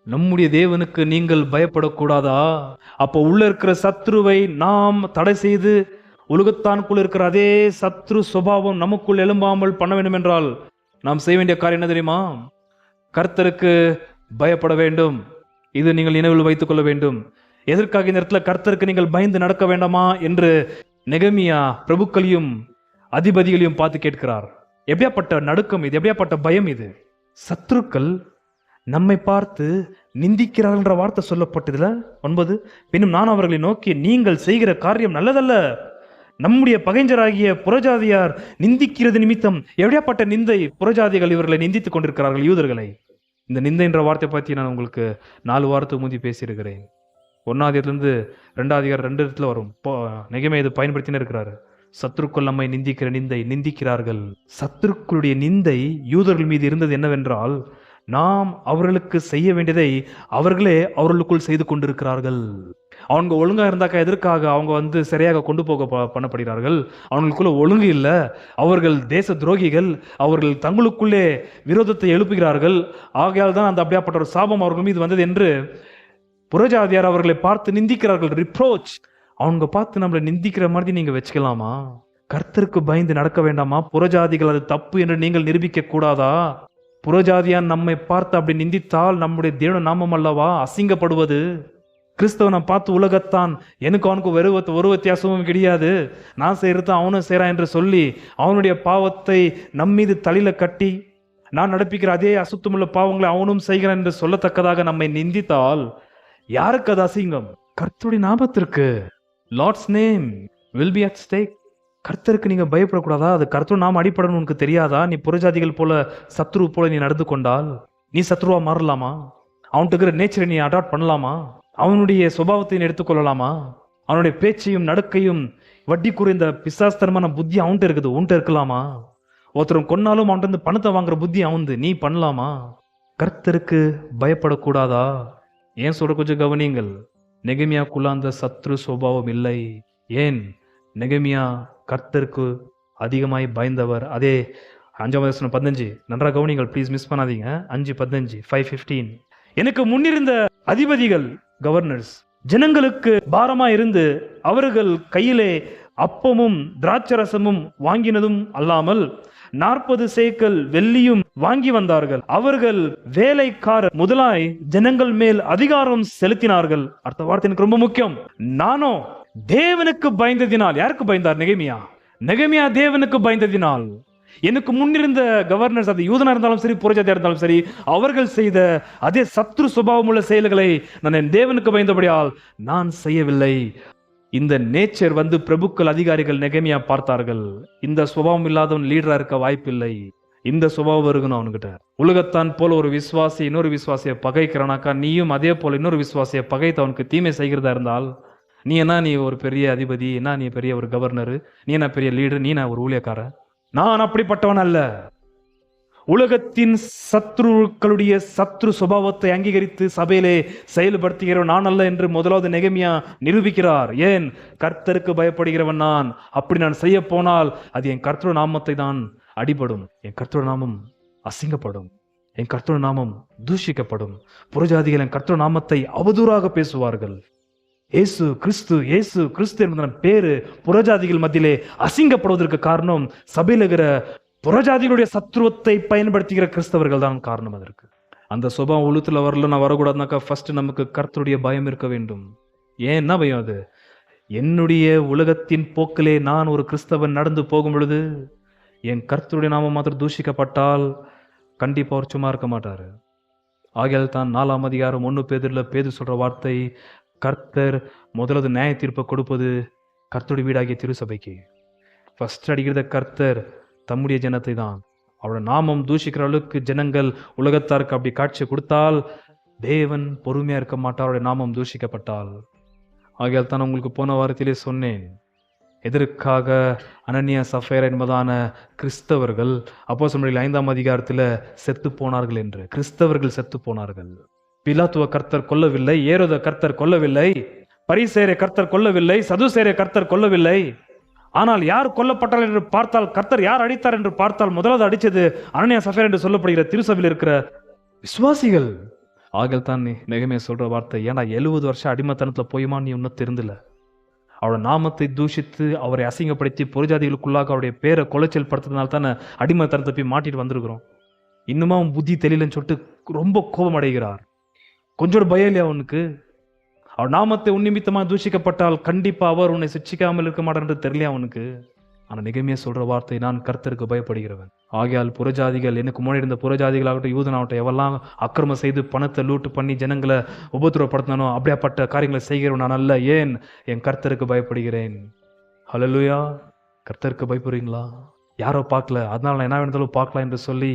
நம்முடைய தேவனுக்கு நீங்கள் பயப்படக்கூடாதா? அப்போ உள்ள இருக்கிற சத்ருவை நாம் தடை செய்து உலகத்தானுக்குள்ள இருக்கிற அதே சத்ரு சுபாவம் நமக்குள் எழும்பாமல் பண்ண வேண்டும் என்றால் நாம் செய்ய வேண்டிய காரியம் என்ன தெரியுமா? கர்த்தருக்கு பயப்பட வேண்டும். இது நீங்கள் நினைவில் வைத்துக் கொள்ள வேண்டும். எதற்காக இந்த இடத்துல கர்த்தருக்கு நீங்கள் பயந்து நடக்க வேண்டாமா என்று நெகமியா பிரபுக்களையும் அதிபதிகளையும் பார்த்து கேட்கிறார். எப்படியாப்பட்ட நடுக்கம் இது, எப்படியாப்பட்ட பயம் இது? சத்துருக்கள் நம்மை பார்த்து நிந்திக்கிறார்கள்ன்ற வார்த்தை சொல்லப்பட்டதுல 9. பின்னும் நான் அவர்களை நோக்கி, நீங்கள் செய்கிற காரியம் நல்லதல்ல. நம்முடைய பகைஞராகிய புறஜாதியார் நிந்திக்கிறது நிமித்தம். எப்படியாப்பட்ட நிந்தை! புறஜாதிகள் இவர்களை நிந்தித்துக் கொண்டிருக்கிறார்கள், யூதர்களை. இந்த நிந்தை என்ற வார்த்தை பற்றி நான் உங்களுக்கு 4 வாரத்துக்கு முந்தி பேசியிருக்கிறேன். 1 2 இடத்துல வரும். நெகேமியா இது பயன்படுத்தினே இருக்கிறாரு. சத்துருக்கள் நம்மை நிந்திக்கிற நிந்தை, நிந்திக்கிறார்கள். சத்துருக்களுடைய நிந்தை யூதர்கள் மீது இருந்தது என்னவென்றால், நாம் அவர்களுக்கு செய்ய வேண்டியதை அவர்களே அவர்களுக்குள் செய்து கொண்டிருக்கிறார்கள். அவங்க ஒழுங்கா இருந்தாக்கா எதற்காக அவங்க சரியாக கொண்டு போக பண்ணப்படுகிறார்கள்? அவங்களுக்குள்ள ஒழுங்கு இல்லை, அவர்கள் தேச துரோகிகள், அவர்கள் தங்களுக்குள்ளே விரோதத்தை எழுப்புகிறார்கள். ஆகையால் தான் அந்த அப்படியாப்பட்ட ஒரு சாபம் அவர்கள் மீது வந்தது என்று புறஜாதியார் அவர்களை பார்த்து நிந்திக்கிறார்கள். ரிப்ரோச். அவங்க பார்த்து நம்மளை நிந்திக்கிற மாதிரி நீங்க வச்சுக்கலாமா? கர்த்தருக்கு பயந்து நடக்க வேண்டாமா? புறஜாதிகள் அது தப்பு என்று நீங்கள் நிரூபிக்க கூடாதா? புறஜாதியான் நம்மை பார்த்து அப்படி நிந்தித்தால் நம்முடைய தேவ நாமம் அல்லவா அசிங்கப்படுவது? கிறிஸ்தவனை பார்த்து உலகத்தான் எனக்கு அவனுக்கு ஒரு வித்தியாசமும் கிடையாது, நான் செய்யறது அவனும் செய்யறான் என்று சொல்லி அவனுடைய பாவத்தை நம்மீது தலையில கட்டி, நான் நடப்பிக்கிற அதே அசுத்தமுள்ள பாவங்களை அவனும் செய்கிறான் என்று சொல்லத்தக்கதாக நம்மை நிந்தித்தால் யாருக்கு அது அசிங்கம்? கர்த்தருடைய நாமத்திற்கு. Lord's name will be at stake. கர்த்தருக்கு நீங்க பயப்படக்கூடாதா? அது கர்த்தர் நாம அடிப்படணும் உனக்கு தெரியாதா? நீ புறஜாதிகள் போல சத்ரு போல நீ நடந்து கொண்டால் நீ சத்ருவா மாறலாமா? அவன்கிட்ட இருக்கிற நேச்சரை நீ அடாப்ட் பண்ணலாமா? அவனுடைய சுபாவத்தை எடுத்துக்கொள்ளலாமா? அவனுடைய பேச்சையும் நடக்கையும் வட்டி குறைந்த பிசாஸ்தரமான புத்தி அவன்கிட்ட இருக்குது, உன்கிட்ட இருக்கலாமா? ஒருத்தரும் கொன்னாலும் அவன்கிட்ட பணத்தை வாங்குற புத்தி அவன்து, நீ பண்ணலாமா? கர்த்தருக்கு பயப்படக்கூடாதா? ஏன் சொல்ற கொஞ்சம் கவனியுங்கள். நெகேமியாக்குள்ள அந்த சத்ரு சுபாவம் இல்லை. ஏன்? நெகேமியா கர்த்தருக்கு அதிகமாய் பயந்தவர். அதே 5:15 நன்றாக கவனிங்கள், ப்ளீஸ் மிஸ் பண்ணாதீங்க. 5:15 5:15. எனக்கு முன்னிருந்த அதிபதிகள், கவர்னர்ஸ், ஜனங்களுக்கு பாரமா இருந்து அவர்கள் கையிலே அப்பமும் திராட்சரசமும் வாங்கினதும் அல்லாமல் 40 சேக்கல் வெள்ளியும் வாங்கி வந்தார்கள். அவர்கள் வேலைக்காரர் முதலாய் ஜனங்கள் மேல் அதிகாரம் செலுத்தினார்கள். அடுத்த வார்த்தை எனக்கு ரொம்ப முக்கியம். நானோ தேவனுக்கு பயந்ததினால். யாருக்கு பயந்தார் நெகேமியா? நெகேமியா தேவனுக்கு பயந்ததினால். எனக்கு முன்னிருந்த கவர்னர்ஸ், அது யூதனா இருந்தாலும் சரி புறஜாதியா இருந்தாலும் சரி, அவர்கள் செய்த அதே சத்ரு சுபாவம் உள்ள செயல்களை நான் என் தேவனுக்கு பயந்தபடியால் நான் செய்யவில்லை. இந்த நேச்சர் பிரபுக்கள் அதிகாரிகள் நெகேமியா பார்த்தார்கள். இந்த சுபாவம் இல்லாதவன் லீடரா இருக்க வாய்ப்பில்லை. இந்த சுபாவம் இருக்கணும் அவனுக்கிட்ட. உலகத்தான் போல ஒரு விசுவாசி இன்னொரு விசுவாசியை பகைக்கிறானாக்கா, நீயும் அதே போல இன்னொரு விசுவாசியை பகைத்து அவனுக்கு தீமை செய்கிறதா இருந்தால், நீ ஒரு பெரிய அதிபதி, நீ பெரிய ஒரு கவர்னர், நீ என்ன பெரிய லீடர், நீ ஒரு ஊழியக்காரன்? நான் அப்படிப்பட்டவன் அல்ல. உலகத்தின் சத்ருக்களுடைய சத்ரு சுபாவத்தை அங்கீகரித்து சபையிலே செயல்படுத்துகிறவன் நான் அல்ல என்று முதலாவது நெகேமியா நிரூபிக்கிறார். ஏன்? கர்த்தருக்கு பயப்படுகிறவன் நான். அப்படி நான் செய்ய போனால் அது என் கர்த்தர் நாமத்தை தான் அடிபடும், என் கர்த்தர் நாமம் அசிங்கப்படும், என் கர்த்தர் நாமம் தூஷிக்கப்படும். புறஜாதிகள் என் கர்த்தர் நாமத்தை அவதூறாக பேசுவார்கள். ஏசு கிறிஸ்து, ஏசு கிறிஸ்து என்பதன் பேரு புறஜாதிகள் மத்தியிலே அசிங்கப்படுவதற்கு காரணம் சபையில் இருக்கிற புறஜாதிகளுடைய சத்ருவத்தை பயன்படுத்துகிற கிறிஸ்தவர்கள் தான் காரணம். அதற்கு அந்த சுபாவம் உளுத்துல நான் வரக்கூடாதுனாக்கா ஃபர்ஸ்ட் நமக்கு கர்த்தருடைய பயம் இருக்க வேண்டும். ஏன்? என்ன பயம்? அது என்னுடைய உலகத்தின் போக்கிலே நான் ஒரு கிறிஸ்தவன் நடந்து போகும் பொழுது என் கர்த்தருடைய நாமம் மாத்திரம் தூஷிக்கப்பட்டால் கண்டிப்பா அவர் சும்மா இருக்க மாட்டாரு. ஆகையால் தான் 4ஆம் அதிகாரம் 1 பேதுரு சொல்ற வார்த்தை, கர்த்தர் முதலாவது நியாய தீர்ப்பை கொடுப்பது கர்த்தருடைய வீடாகிய திருசபைக்கு. ஃபர்ஸ்ட் அடிக்கிறத கர்த்தர் தம்முடைய ஜனத்தை தான். அவரோட நாமம் தூஷிக்கிற அளவுக்கு ஜனங்கள் உலகத்தாருக்கு அப்படி காட்சி கொடுத்தால் தேவன் பொறுமையா இருக்க மாட்டார், அவருடைய நாமம் தூஷிக்கப்பட்டால். ஆகையால் தான் உங்களுக்கு போன வாரத்திலே சொன்னேன், எதற்காக அனனியா சஃபேரா என்பதான கிறிஸ்தவர்கள் அப்போஸ்தலர் 5ஆம் அதிகாரத்தில் செத்து போனார்கள் என்று. கிறிஸ்தவர்கள் செத்து போனார்கள். பிலாத்துவ கர்த்தர் கொல்லவில்லை, ஏரோத கர்த்தர் கொல்லவில்லை, பரிசேரை கர்த்தர் கொல்லவில்லை, சதுசேரை கர்த்தர் கொல்லவில்லை. ஆனால் யார் கொல்லப்பட்டார் என்று பார்த்தால், கர்த்தர் யார் அடித்தார் என்று பார்த்தால், முதலாவது அடித்தது அனனியா சஃபேரா என்று சொல்லப்படுகிற திருசபையில் இருக்கிற விசுவாசிகள். ஆகல் தான் நெகேமியா சொல்ற வார்த்தை, ஏன்னா 70 வருஷம் அடிமைத்தனத்துல போயுமா நீ இன்னும் தெரிந்தல. அவரோட நாமத்தை தூஷித்து அவரை அசிங்கப்படுத்தி புறஜாதிகளுக்குள்ளாக அவருடைய பேரை கொலைச்சல் படுத்துறதுனால தானே அடிமைத்தனத்தை போய் மாட்டிட்டு வந்திருக்கிறோம். இன்னுமா அவன் புத்தி தெரியலன்னு சொல்லிட்டு ரொம்ப கோபம் அடைகிறார். கொஞ்சம் பயம் இல்லையா அவனுக்கு? அவர் நாமத்தை உன்னிமித்தமாக தூஷிக்கப்பட்டால் கண்டிப்பா அவர் உன்னை சிக்ஷிக்காமல் இருக்க மாட்டார் என்று தெரியலையா அவனுக்கு? ஆனா நெகேமியா சொல்ற வார்த்தை, நான் கர்த்தருக்கு பயப்படுகிறவன். ஆகையால் புறஜாதிகள், எனக்கு முன்னாடி இருந்த புறஜாதிகளாகட்டும் யூதனாகட்டும் எவெல்லாம் அக்கிரமம் செய்து பணத்தை லூட்டு பண்ணி ஜனங்களை உபத்திரப்படுத்தனோ அப்படியாப்பட்ட காரியங்களை செய்கிறவன் நான் அல்ல. ஏன்? என் கர்த்தருக்கு பயப்படுகிறேன். ஹல்லேலூயா. கர்த்தருக்கு பயப்படுறீங்களா? யாரோ பார்க்கல, அதனால நான் என்ன வேணாலும் பார்க்கலாம் என்று சொல்லி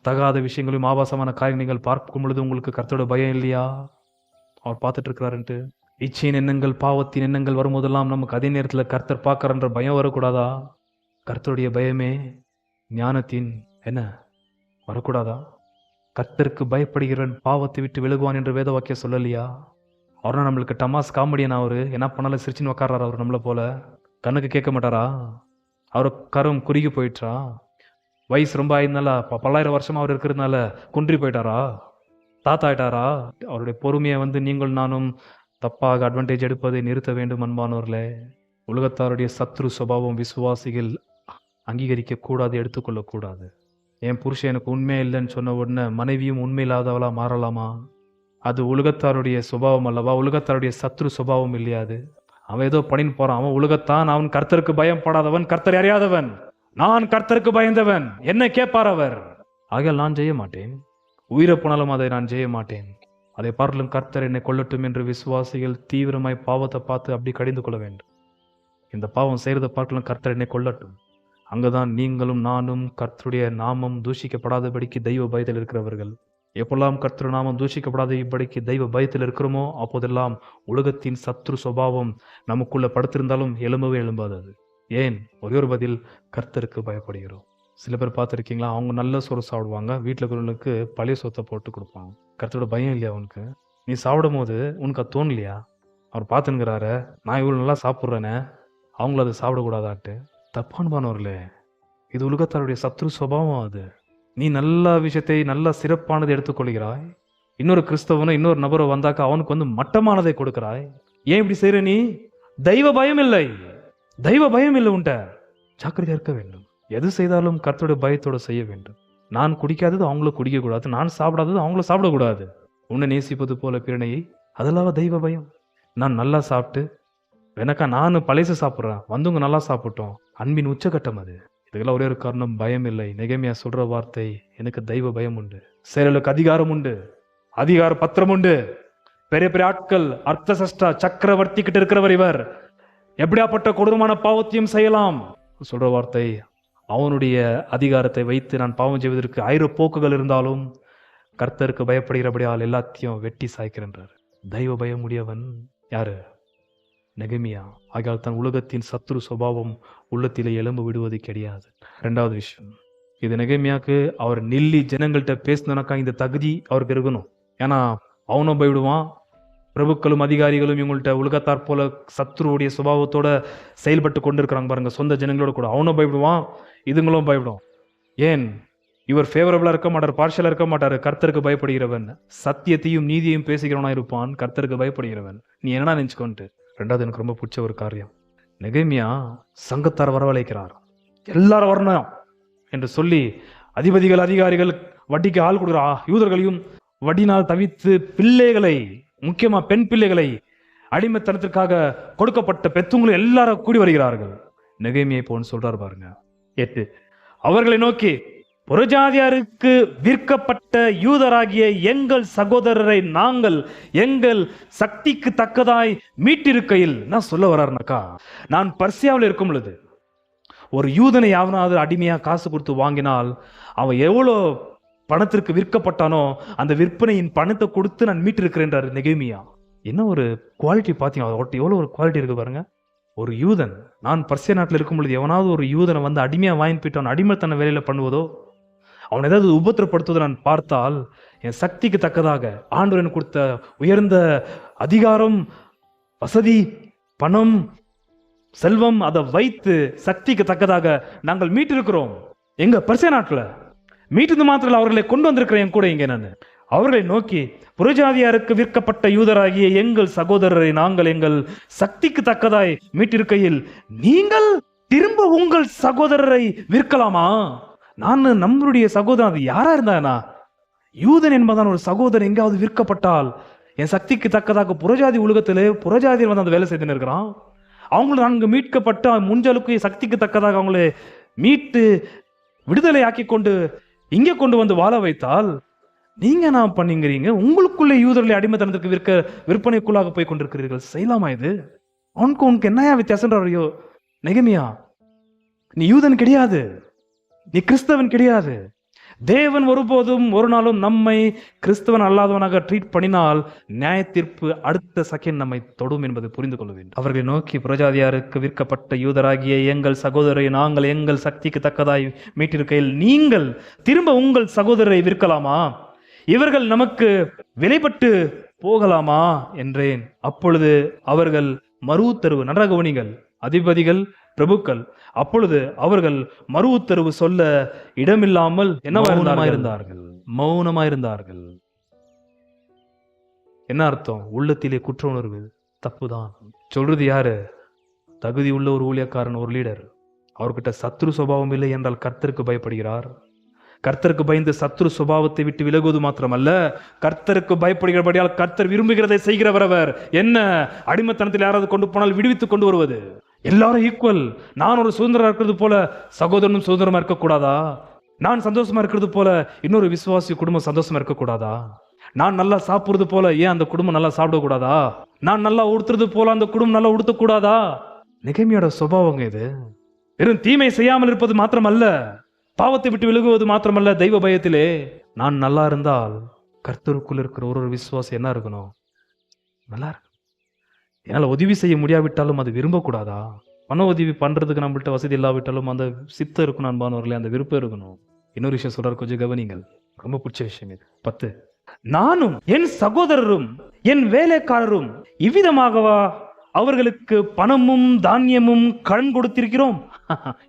தகாத விஷயங்களையும் ஆபாசமான காரியம் நீங்கள் பார்க்கும் பொழுது உங்களுக்கு கர்த்தரோட பயம் இல்லையா? அவர் பார்த்துட்டு இருக்கிறாருன்ட்டு. இச்சையின் எண்ணங்கள், பாவத்தின் எண்ணங்கள் வரும்போதெல்லாம் நமக்கு அதே நேரத்தில் கர்த்தர் பார்க்கறன்ற பயம் வரக்கூடாதா? கர்த்தருடைய பயமே ஞானத்தின் என்ன வரக்கூடாதா? கர்த்தருக்கு பயப்படுகிறவன் பாவத்தை விட்டு விலகுவான் என்று வேத வாக்கியம் சொல்லலையா? அவர்னா நம்மளுக்கு டமாஸ் காமெடியன், அவரு என்ன பண்ணாலும் சிரிச்சின்னு உக்காடுறாரு. அவர் நம்மளை போல கண்ணுக்கு கேட்க மாட்டாரா? அவர் கரும் குறுகி போயிட்டா? வயசு ரொம்ப ஆயிருந்தால பல்லாயிரம் வருஷமா அவர் இருக்கிறதுனால குன்றி போயிட்டாரா? தாத்தா ஆயிட்டாரா? அவருடைய பொறுமையை நீங்கள் நானும் தப்பாக அட்வான்டேஜ் எடுப்பதை நிறுத்த வேண்டும் அன்பானவர்களே. உலகத்தாருடைய சத்ரு சுபாவம் விசுவாசிகள் அங்கீகரிக்க கூடாது, எடுத்துக்கொள்ளக்கூடாது. என் புருஷன் எனக்கு உண்மை இல்லைன்னு சொன்ன உடனே மனைவியும் உண்மை இல்லாதவளா மாறலாமா? அது உலகத்தாருடைய சுபாவம் அல்லவா? உலகத்தாருடைய சத்ரு சுபாவம் இல்லையாது. அவன் ஏதோ பண்ணின்னு போறான். அவன் உலகத்தான். அவன் கர்த்தருக்கு பயப்படாதவன், கர்த்தரை அறியாதவன். நான் கர்த்தருக்கு பயந்தவன், என்ன கேட்பார் அவர்? ஆகையால் நான் செய்ய மாட்டேன். உயிரை போனாலும் அதை நான் செய்ய மாட்டேன். அதை பார்க்கலும் கர்த்தர் என்னை கொல்லட்டும் என்று விசுவாசிகள் தீவிரமாய் பாவத்தை பார்த்து அப்படி கடிந்து கொள்ள வேண்டும். இந்த பாவம் செய்யறதை பார்க்கலும் கர்த்தர் என்னை கொல்லட்டும். அங்குதான் நீங்களும் நானும் கர்த்தருடைய நாமம் தூஷிக்கப்படாதபடிக்கு தெய்வ பயத்தில் இருக்கிறவர்கள். எப்பெல்லாம் கர்த்தர் நாமம் தூஷிக்கப்படாதபடிக்கு தெய்வ பயத்தில் இருக்கிறோமோ அப்போதெல்லாம் உலகத்தின் சத்ரு சுபாவம் நமக்குள்ள படுத்திருந்தாலும் எழும்பவே எழும்பாது. அது ஏன்? ஒரே ஒரு பதில், கர்த்தருக்கு பயப்படுகிறோம். சில பேர் பார்த்துருக்கீங்களா? அவங்க நல்ல சோறு சாப்பிடுவாங்க, வீட்டில் இருக்கிறவங்களுக்கு பழைய சொத்தை போட்டு கொடுப்பாங்க. கர்த்தரோட பயம் இல்லையா அவனுக்கு? நீ சாப்பிடும் போது உனக்கு அது தோணலையா? அவர் பார்த்துங்கிறாரு, நான் இவ்வளோ நல்லா சாப்பிட்றேனே, அவங்கள அதை சாப்பிடக்கூடாதாட்டு. தப்பானுபானவர்களே, இது உலகத்தாருடைய சத்ரு சுபாவம். அது நீ நல்ல விஷயத்தை நல்ல சிறப்பானதை எடுத்துக்கொள்கிறாய். இன்னொரு கிறிஸ்தவனோ இன்னொரு நபரோ வந்தாக்கா அவனுக்கு மட்டமானதை கொடுக்கிறாய். ஏன் இப்படி செய்யற? நீ தெய்வ பயம் இல்லை. தெய்வ பயம் இல்லை உண்ட. ஜாக்கிரதையா இருக்க வேண்டும். எது செய்தாலும் கர்த்தருடைய பயத்தோட செய்ய வேண்டும். நான் குடிக்காதது அவங்களும் குடிக்க கூடாது, நான் சாப்பிடாதது அவங்களும் சாப்பிடக்கூடாது. உன்னை நேசிப்பது போல பிறனையை, அதெல்லாம் தெய்வ பயம். நான் நல்லா சாப்பிட்டு எனக்கா நான் பழைசு சாப்பிட்றேன், வந்தவங்க நல்லா சாப்பிட்டோம், அன்பின் உச்சகட்டம் அது. இதுக்கெல்லாம் ஒரே ஒரு காரணம், பயம் இல்லை. நெகேமியா சொல்ற வார்த்தை, எனக்கு தெய்வ பயம் உண்டு, செயலுக்கு அதிகாரம் உண்டு, அதிகார பத்திரம் உண்டு. பெரிய பெரிய ஆட்கள், அர்த்த சஷ்டா சக்கரவர்த்தி கிட்ட இருக்கிறவர் இவர். எப்படியாப்பட்ட கொடூரமான பாவத்தையும் செய்யலாம். சொல்ற வார்த்தை, அவனுடைய அதிகாரத்தை வைத்து நான் பாவம் செய்வதற்கு ஆயிரம் போக்குகள் இருந்தாலும் கர்த்தருக்கு பயப்படுகிறபடியால் எல்லாத்தையும் வெட்டி சாய்க்கிறன்றார். தெய்வ பயம் உடையவன் யாரு? நெகேமியா. ஆகையால் தன் உலகத்தின் சத்ரு சுபாவம் உள்ளத்திலே எலும்பு விடுவது கிடையாது. ரெண்டாவது விஷயம், இது நெகேமியாக்கு அவர் நில்லி ஜனங்கள்கிட்ட பேசினாக்கா இந்த தகுதி அவருக்கு இருக்கணும். ஏன்னா அவனும் பயப்படுவான், பிரபுக்களும் அதிகாரிகளும் இவங்கள்ட்ட உலகத்தார் போல சத்ருவுடைய சுபாவத்தோட செயல்பட்டு கொண்டு இருக்கிறாங்க பாருங்க, சொந்த ஜனங்களோட கூட. அவனும் பயப்படுவான், இதுங்களும் பயப்படும். ஏன்? இவர் ஃபேவரபிளா இருக்க மாட்டார், பார்ஷலா இருக்க மாட்டாரு. கர்த்தருக்கு பயப்படுகிறவன், சத்தியத்தையும் நீதியையும் பேசுகிறவனா இருப்பான். கர்த்தருக்கு பயப்படுகிறவன். நீ என்னடா நினைச்சுக்கோன்ட்டு. ரெண்டாவது எனக்கு ரொம்ப பிடிச்ச ஒரு காரியம், நெகேமியா சங்கத்தார் வரவழைக்கிறார். எல்லாரும் வரணும் என்று சொல்லி அதிபதிகள் அதிகாரிகள் வட்டிக்கு ஆள் கொடுக்குறா. யூதர்களையும் வட்டினால் தவித்து பிள்ளைகளை, முக்கியமா பெண் பிள்ளைகளை அடிமைத்தனத்திற்காக கொடுக்கப்பட்ட பெத்துங்களும் எல்லாரும் கூடி வருகிறார்கள். நெகேமியா போன்னு சொல்றாரு பாருங்க. 8, அவர்களை நோக்கி, புறஜாதியாருக்கு விற்கப்பட்ட யூதராகிய எங்கள் சகோதரரை நாங்கள் எங்கள் சக்திக்கு தக்கதாய் மீட்டிருக்கையில், நான் சொல்ல வர்றாருனாக்கா, நான் பர்சியாவில் இருக்கும் பொழுது ஒரு யூதனை யாவனாவது அடிமையா காசு கொடுத்து வாங்கினால் அவன் எவ்வளோ பணத்திற்கு விற்கப்பட்டானோ அந்த விற்பனையின் பணத்தை கொடுத்து நான் மீட்டிருக்கிறேன்றார் நெகேமியா. என்ன ஒரு குவாலிட்டி பார்த்தீங்க, எவ்வளோ ஒரு குவாலிட்டி இருக்கு பாருங்க. ஒரு யூதன், நான் பர்சியா நாட்டில் இருக்கும் பொழுது எவனாவது ஒரு யூதனை அடிமையா வாங்கிட்டு போயிட்டு அடிமைத்தன வேலையில பண்ணுவதோ, அவன் ஏதாவது உபத்திரப்படுத்துவதை நான் பார்த்தால் என் சக்திக்கு தக்கதாக ஆண்டவன் கொடுத்த உயர்ந்த அதிகாரம், வசதி, பணம், செல்வம், அதை வைத்து சக்திக்கு தக்கதாக நாங்கள் மீட்டிருக்கிறோம். எங்க பர்சியா நாட்டில் மீட்டு மாத்திரம் அவர்களை கொண்டு வந்திருக்கிறேன் கூட இங்க. நான் அவர்களை நோக்கி, புறஜாதியாருக்கு விற்கப்பட்ட யூதராகிய எங்கள் சகோதரரை நாங்கள் எங்கள் சக்திக்கு தக்கதாய் மீட்டிருக்கையில் நீங்கள் திரும்ப உங்கள் சகோதரரை விற்கலாமா? நான் நம்மளுடைய சகோதரன், அது யாரா இருந்தானா, யூதன் என்பதான் ஒரு சகோதரன் எங்காவது விற்கப்பட்டால் என் சக்திக்கு தக்கதாக புறஜாதி உலகத்திலே புறஜாதியில் அந்த வேலை செய்து இருக்கிறான். அவங்களை நான்கு மீட்கப்பட்ட முஞ்சலுக்கு சக்திக்கு தக்கதாக அவங்களை மீட்டு விடுதலை ஆக்கி கொண்டு இங்கே கொண்டு வந்து வாழ வைத்தால் நீங்க என்ன பண்ணீங்கிறீங்க? உங்களுக்குள்ளே யூதர்களை அடிமைத்தனத்திற்கு விற்பனைக்குள்ளாக போய் கொண்டிருக்கிறீர்கள். செய்யலாமா இது? உனக்கு என்னையா வித்தியாசம்ன்றாரையோ நெகமியா, நீ யூதன் கிடையாது, நீ கிறிஸ்தவன் கிடையாது. தேவன் ஒருபோதும் ஒரு நாளும் நம்மை கிறிஸ்தவன் அல்லாதவனாக ட்ரீட் பண்ணினால் நியாய தீர்ப்பு அடுத்த செகண்ட் நம்மை தொடும் என்பதை புரிந்து கொள்ள வேண்டும். அவர்களை நோக்கி, புறஜாதியாருக்கு விற்கப்பட்ட யூதராகிய எங்கள் சகோதரரை நாங்கள் எங்கள் சக்திக்கு தக்கதாய் மீட்டிருக்கையில் நீங்கள் திரும்ப உங்கள் சகோதரரை விற்கலாமா? இவர்கள் நமக்கு விலைப்பட்டு போகலாமா என்றேன். அப்பொழுது அவர்கள் மறு உத்தரவு, நன்றாக கவனிங்கள், அதிபதிகள் பிரபுக்கள், அப்பொழுது அவர்கள் மறு உத்தரவு சொல்ல இடமில்லாமல் மௌனமாயிருந்தார்கள். என்ன அர்த்தம்? உள்ளத்திலே குற்ற உணர்வு, தப்புதான். சொல்றது யாரு? தகுதி உள்ள ஒரு ஊழியக்காரன், ஒரு லீடர். அவர்கிட்ட சத்ரு சுபாவம் இல்லை என்றால் கர்த்தருக்கு பயப்படுகிறார். கர்த்தருக்கு பயந்து சத்ரு சுபாவத்தை விட்டு விலகுவது மாத்திரமல்ல, கர்த்தருக்கு பயப்படுகிறபடியால் கர்த்தர் விரும்புகிறதை செய்கிறவர் அவர். என்ன? அடிமைத்தனத்தில் யாராவது கொண்டு போனால் விடுவித்துக் கொண்டு வருவது. எல்லாரும் ஈக்குவல். நான் ஒரு சுதந்திரம் இருக்கிறது போல சகோதரனும் சுதந்திரமா இருக்கக்கூடாதா? நான் சந்தோஷமா இருக்கிறது போல இன்னொரு விசுவாசி குடும்பம் சந்தோஷமா இருக்கக்கூடாதா? நான் நல்லா சாப்பிடுறது போல ஏன் அந்த குடும்பம் நல்லா சாப்பிடக்கூடாதா? நான் நல்லா உடுத்துறது போல அந்த குடும்பம் நல்லா உடுத்தக்கூடாதா? நெகேமியாவோட சுபாவங்க இது. வெறும் தீமை செய்யாமல் இருப்பது மாத்திரமல்ல, பாவத்தை விட்டு விலகுவது மாத்திரமல்ல, தெய்வ பயத்திலே நான் நல்லா இருந்தால் கர்த்தருக்குள் இருக்கிற ஒரு விசுவாசம் என்ன இருக்கணும்? நல்லா இருக்கு. என்னால் உதவி செய்ய முடியாவிட்டாலும் அது விரும்பக்கூடாதா? பண உதவி பண்றதுக்கு நம்மள்ட்ட வசதி இல்லாவிட்டாலும் அந்த சித்தம் இருக்கணும் அன்பானவர்களே, அந்த விருப்பம் இருக்கணும். இன்னொரு விஷயம் சொல்றாரு, கொஞ்சம் கவனிங்கள், ரொம்ப பிடிச்ச விஷயம் இது. 10, நானும் என் சகோதரரும் என் வேலைக்காரரும் இவ்விதமாகவா அவர்களுக்கு பணமும் தானியமும் கடன் கொடுத்திருக்கிறோம்?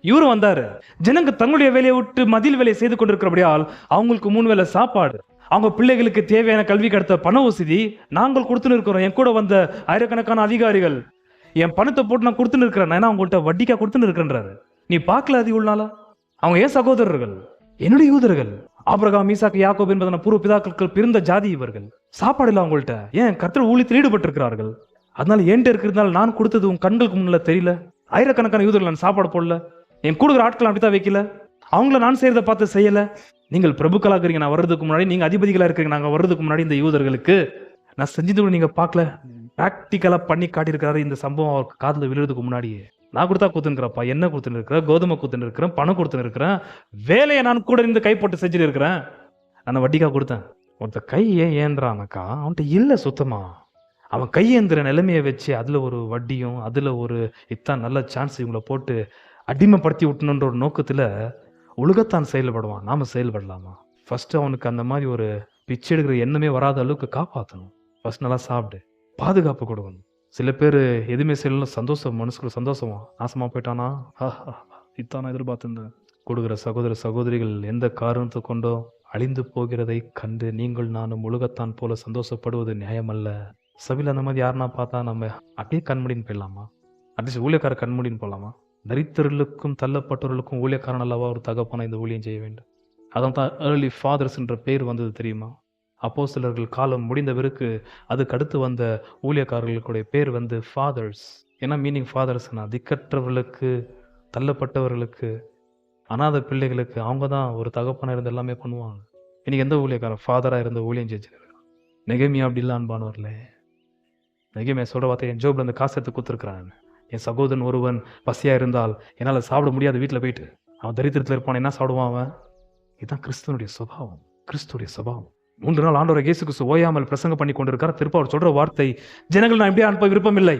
இவரும் வந்தாரு. ஜனங்க தங்களுடைய வேலையை விட்டு மதில் வேலையை செய்து கொண்டிருக்கிறபடியால் அவங்களுக்கு 3 வேளை சாப்பாடு, அவங்க பிள்ளைகளுக்கு தேவையான கல்வி கடத்த பண வசதி நாங்கள் கொடுத்துன்னு இருக்கிறோம். என் கூட வந்த ஆயிரக்கணக்கான அதிகாரிகள் என் பணத்தை போட்டு நான் கொடுத்துன்னு இருக்கிறேன். ஏன்னா அவங்கள்ட்ட வட்டிக்கா கொடுத்துன்னு இருக்கிறேன்றாரு. நீ பார்க்கல அது உள்ளால? அவங்க ஏன் சகோதரர்கள், என்னுடைய யூதர்கள். ஆபிரகாம், ஈசாக்கு, யாக்கோபு என்பதன பூர்வ பிதாக்கள் பிறந்த ஜாதி இவர்கள். சாப்பாடு இல்லை அவங்கள்ட்ட. ஏன்? கர்த்தர் ஊழியத்தில் ஈடுபட்டு இருக்கிறார்கள். அதனால என்கிட்ட இருக்கிறதுனால நான் கொடுத்தது உன் கண்களுக்கு முன்னால தெரியல. ஆயிரக்கணக்கான யூதர்கள் நான் சாப்பாடு போடல, என் கூடுகிற ஆட்கள் அப்படித்தான் வைக்கல, அவங்கள நான் செய்யறதை பார்த்து செய்யல. நீங்கள் பிரபுக்களாக இருக்கிறீங்க, நான் வர்றதுக்கு முன்னாடி, நீங்க அதிபதிகளா இருக்கிறீங்க, நாங்க வர்றதுக்கு முன்னாடி இந்த யூதர்களுக்கு நான் செஞ்சது கூட நீங்க பார்க்கல. பிராக்டிக்கலா பண்ணி காட்டியிருக்கிறாரு. இந்த சம்பவம் அவருக்கு காதுல விழுறதுக்கு முன்னாடியே நான் கொடுத்தா கொடுத்துருக்கிறப்பா, என்ன கொடுத்துன்னு இருக்கிறேன், கோதுமை கொடுத்துன்னு இருக்கிறேன், பணம் கொடுத்துன்னு இருக்கிறேன், வேலையை நான் கூட இருந்து கை போட்டு செஞ்சுட்டு இருக்கிறேன். நான் வட்டிக்கா கொடுத்தேன். ஒருத்த கை ஏன் ஏந்திரானக்கா? அவன்கிட்ட இல்லை சுத்தமா. அவன் கையேந்திர நிலைமையை வச்சு அதுல ஒரு வட்டியும் அதுல ஒரு இத்தான் நல்ல சான்ஸ் இவங்களை போட்டு அடிமைப்படுத்தி விட்டணுன்ற ஒரு நோக்கத்துல உலகத்தான் செயல்படுவான். நாம செயல்படலாமா? ஃபர்ஸ்ட் அவனுக்கு அந்த மாதிரி ஒரு பிச்சை எடுக்கிற எண்ணமே வராத அளவுக்கு காப்பாற்றணும். ஃபர்ஸ்ட் நல்லா சாப்பிடு, பாதுகாப்பு கொடுக்கணும். சில பேர் எதுவுமே செய்யலாம், சந்தோஷம், மனசுக்குள்ள சந்தோஷமா, நாசமா போயிட்டானா இத்தானா எதிர்பார்த்துருந்தேன். கொடுக்குற சகோதர சகோதரிகள் எந்த காரணத்தை கொண்டோ அழிந்து போகிறதை கண்டு நீங்கள் நானும் உலகத்தான் போல சந்தோஷப்படுவது நியாயமல்ல. சபையில் அந்த மாதிரி யாருன்னா பார்த்தா நம்ம அப்படியே கண்மூடின்னு போயிடலாமா? அட்லீஸ்ட் ஊழியக்கார கண்மூடின்னு போகலாமா? தரித்திரர்களுக்கும் தள்ளப்பட்டவர்களுக்கும் ஊழியக்காரன் அல்லவா ஒரு தகப்பனை இந்த ஊழியம் செய்ய வேண்டும். அதான் தான் ஏர்லி ஃபாதர்ஸ்ன்ற பேர் வந்தது தெரியுமா? அப்போஸ்தலர்கள் காலம் முடிந்தவருக்கு அதுக்கு அடுத்து வந்த ஊழியக்காரர்களுடைய பேர் வந்து ஃபாதர்ஸ். என்ன மீனிங் ஃபாதர்ஸ்னா? திக்கற்றவர்களுக்கு, தள்ளப்பட்டவர்களுக்கு, அநாத பிள்ளைகளுக்கு அவங்க தான் ஒரு தகப்பனாக இருந்து எல்லாமே பண்ணுவாங்க. இன்னைக்கு எந்த ஊழியக்காரன் ஃபாதராக இருந்து ஊழியம் செஞ்சிருக்கான்? நெகேமியா அப்படி இல்லை அன்பானவர்களே. நெகேமியா சொல்ற வார்த்தை, என் ஜோப்ல அந்த காசு எடுத்து கொடுத்துருக்கிறான். என் சகோதரன் ஒருவன் பசியா இருந்தால் என்னால் சாப்பிட முடியாது, வீட்டில் போயிட்டு அவன் தரித்திரத்தில் இருப்பான், என்ன சாப்பிடுவான் அவன்? இதுதான் கிறிஸ்துவனுடைய சுபாவம், கிறிஸ்துடைய சுபாவம். 3 நாள் ஆண்டவரை இயேசு கிறிஸ்து ஓயாமல் பிரசங்கம் பண்ணி கொண்டிருக்கார். திருப்ப அவர் சொல்ற வார்த்தை, ஜனங்கள் நான் இப்படியே அனுப்ப விருப்பம் இல்லை.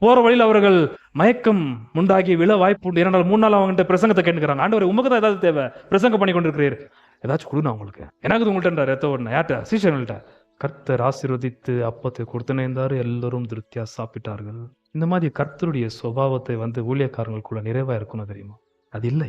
போற வழியில் அவர்கள் மயக்கம் உண்டாகி விழ வாய்ப்பு உண்டு. 2 நாள் 3 நாள் அவங்ககிட்ட பிரசங்கத்தை கேட்டுக்கிறாங்க. ஆண்டவரை உமக்கு தான் ஏதாவது தேவை, பிரசங்கம் பண்ணி கொண்டிருக்கிறீர், ஏதாச்சும் கொடுங்க அவங்களுக்கு. எனக்கு உங்கள்கிட்ட எத்த உடனே யார்கிட்ட? சீஷர்கள்ட்ட. கர்த்தர் ஆசீர்வதித்து அப்பத்தை கொடுத்துனே இருந்தாரு, எல்லோரும் திருப்தியா சாப்பிட்டார்கள். இந்த மாதிரி கர்த்தருடைய சுபாவத்தை வந்து ஊழியக்காரங்களுக்குள்ள நிறைவா இருக்கணும் தெரியுமா? அது இல்லை.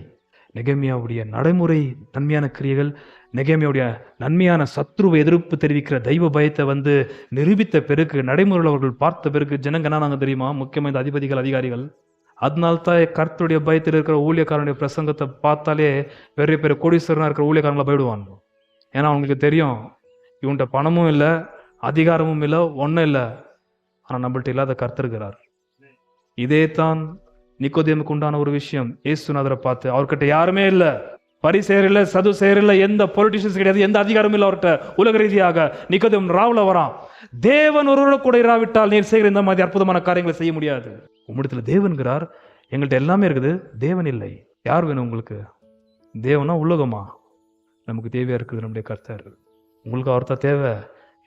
நெகேமியாவுடைய நடைமுறை நன்மையான கிரியைகள், நெகேமியாவுடைய நன்மையான சத்ருவை எதிர்ப்பு தெரிவிக்கிற தெய்வ பயத்தை வந்து நிரூபித்த பிறகு, நடைமுறையில் அவர்கள் பார்த்த பிறகு ஜனங்க என்ன நாங்க தெரியுமா? முக்கியமாக இந்த அதிபதிகள், அதிகாரிகள். அதனால்தான் கர்த்தருடைய பயத்தில் இருக்கிற ஊழியக்காரனுடைய பிரசங்கத்தை பார்த்தாலே பெரிய பெரிய கோடீஸ்வரனா இருக்கிற ஊழியக்காரங்களை போயிடுவாங்க. ஏன்னா அவங்களுக்கு தெரியும், இவன்கிட்ட பணமும் இல்லை, அதிகாரமும் இல்லை, ஒன்றும் இல்லை, ஆனால் நம்மள்ட்ட இல்லாத கர்த்தர் இருக்கிறார். இதே தான் நிக்கோதேமுக்கு உண்டான ஒரு விஷயம். இயேசுநாதரை பார்த்து, அவர்கிட்ட யாருமே இல்ல, பரிசேயர் இல்ல, சதுசேயர் இல்ல, எந்த பொலிட்டிஷியன்ஸ் கிடையாது, எந்த அதிகாரமும் இல்ல அவர்கிட்ட. உலக ரீதியாக நிக்கோதேம் ராவுல வரான். தேவன் ஒருவரோட கூட இராவிட்டால் நீர் செய்கிற இந்த மாதிரி அற்புதமான காரியங்களை செய்ய முடியாது. உம்மிடத்துல தேவன்கிறார், எங்கள்கிட்ட எல்லாமே இருக்குது, தேவன் இல்லை. யார் வேணும் உங்களுக்கு? தேவனா உலகமா? நமக்கு தேவையா இருக்குது நம்முடைய கர்த்தர். உங்களுக்கு அவர் தான் தேவை,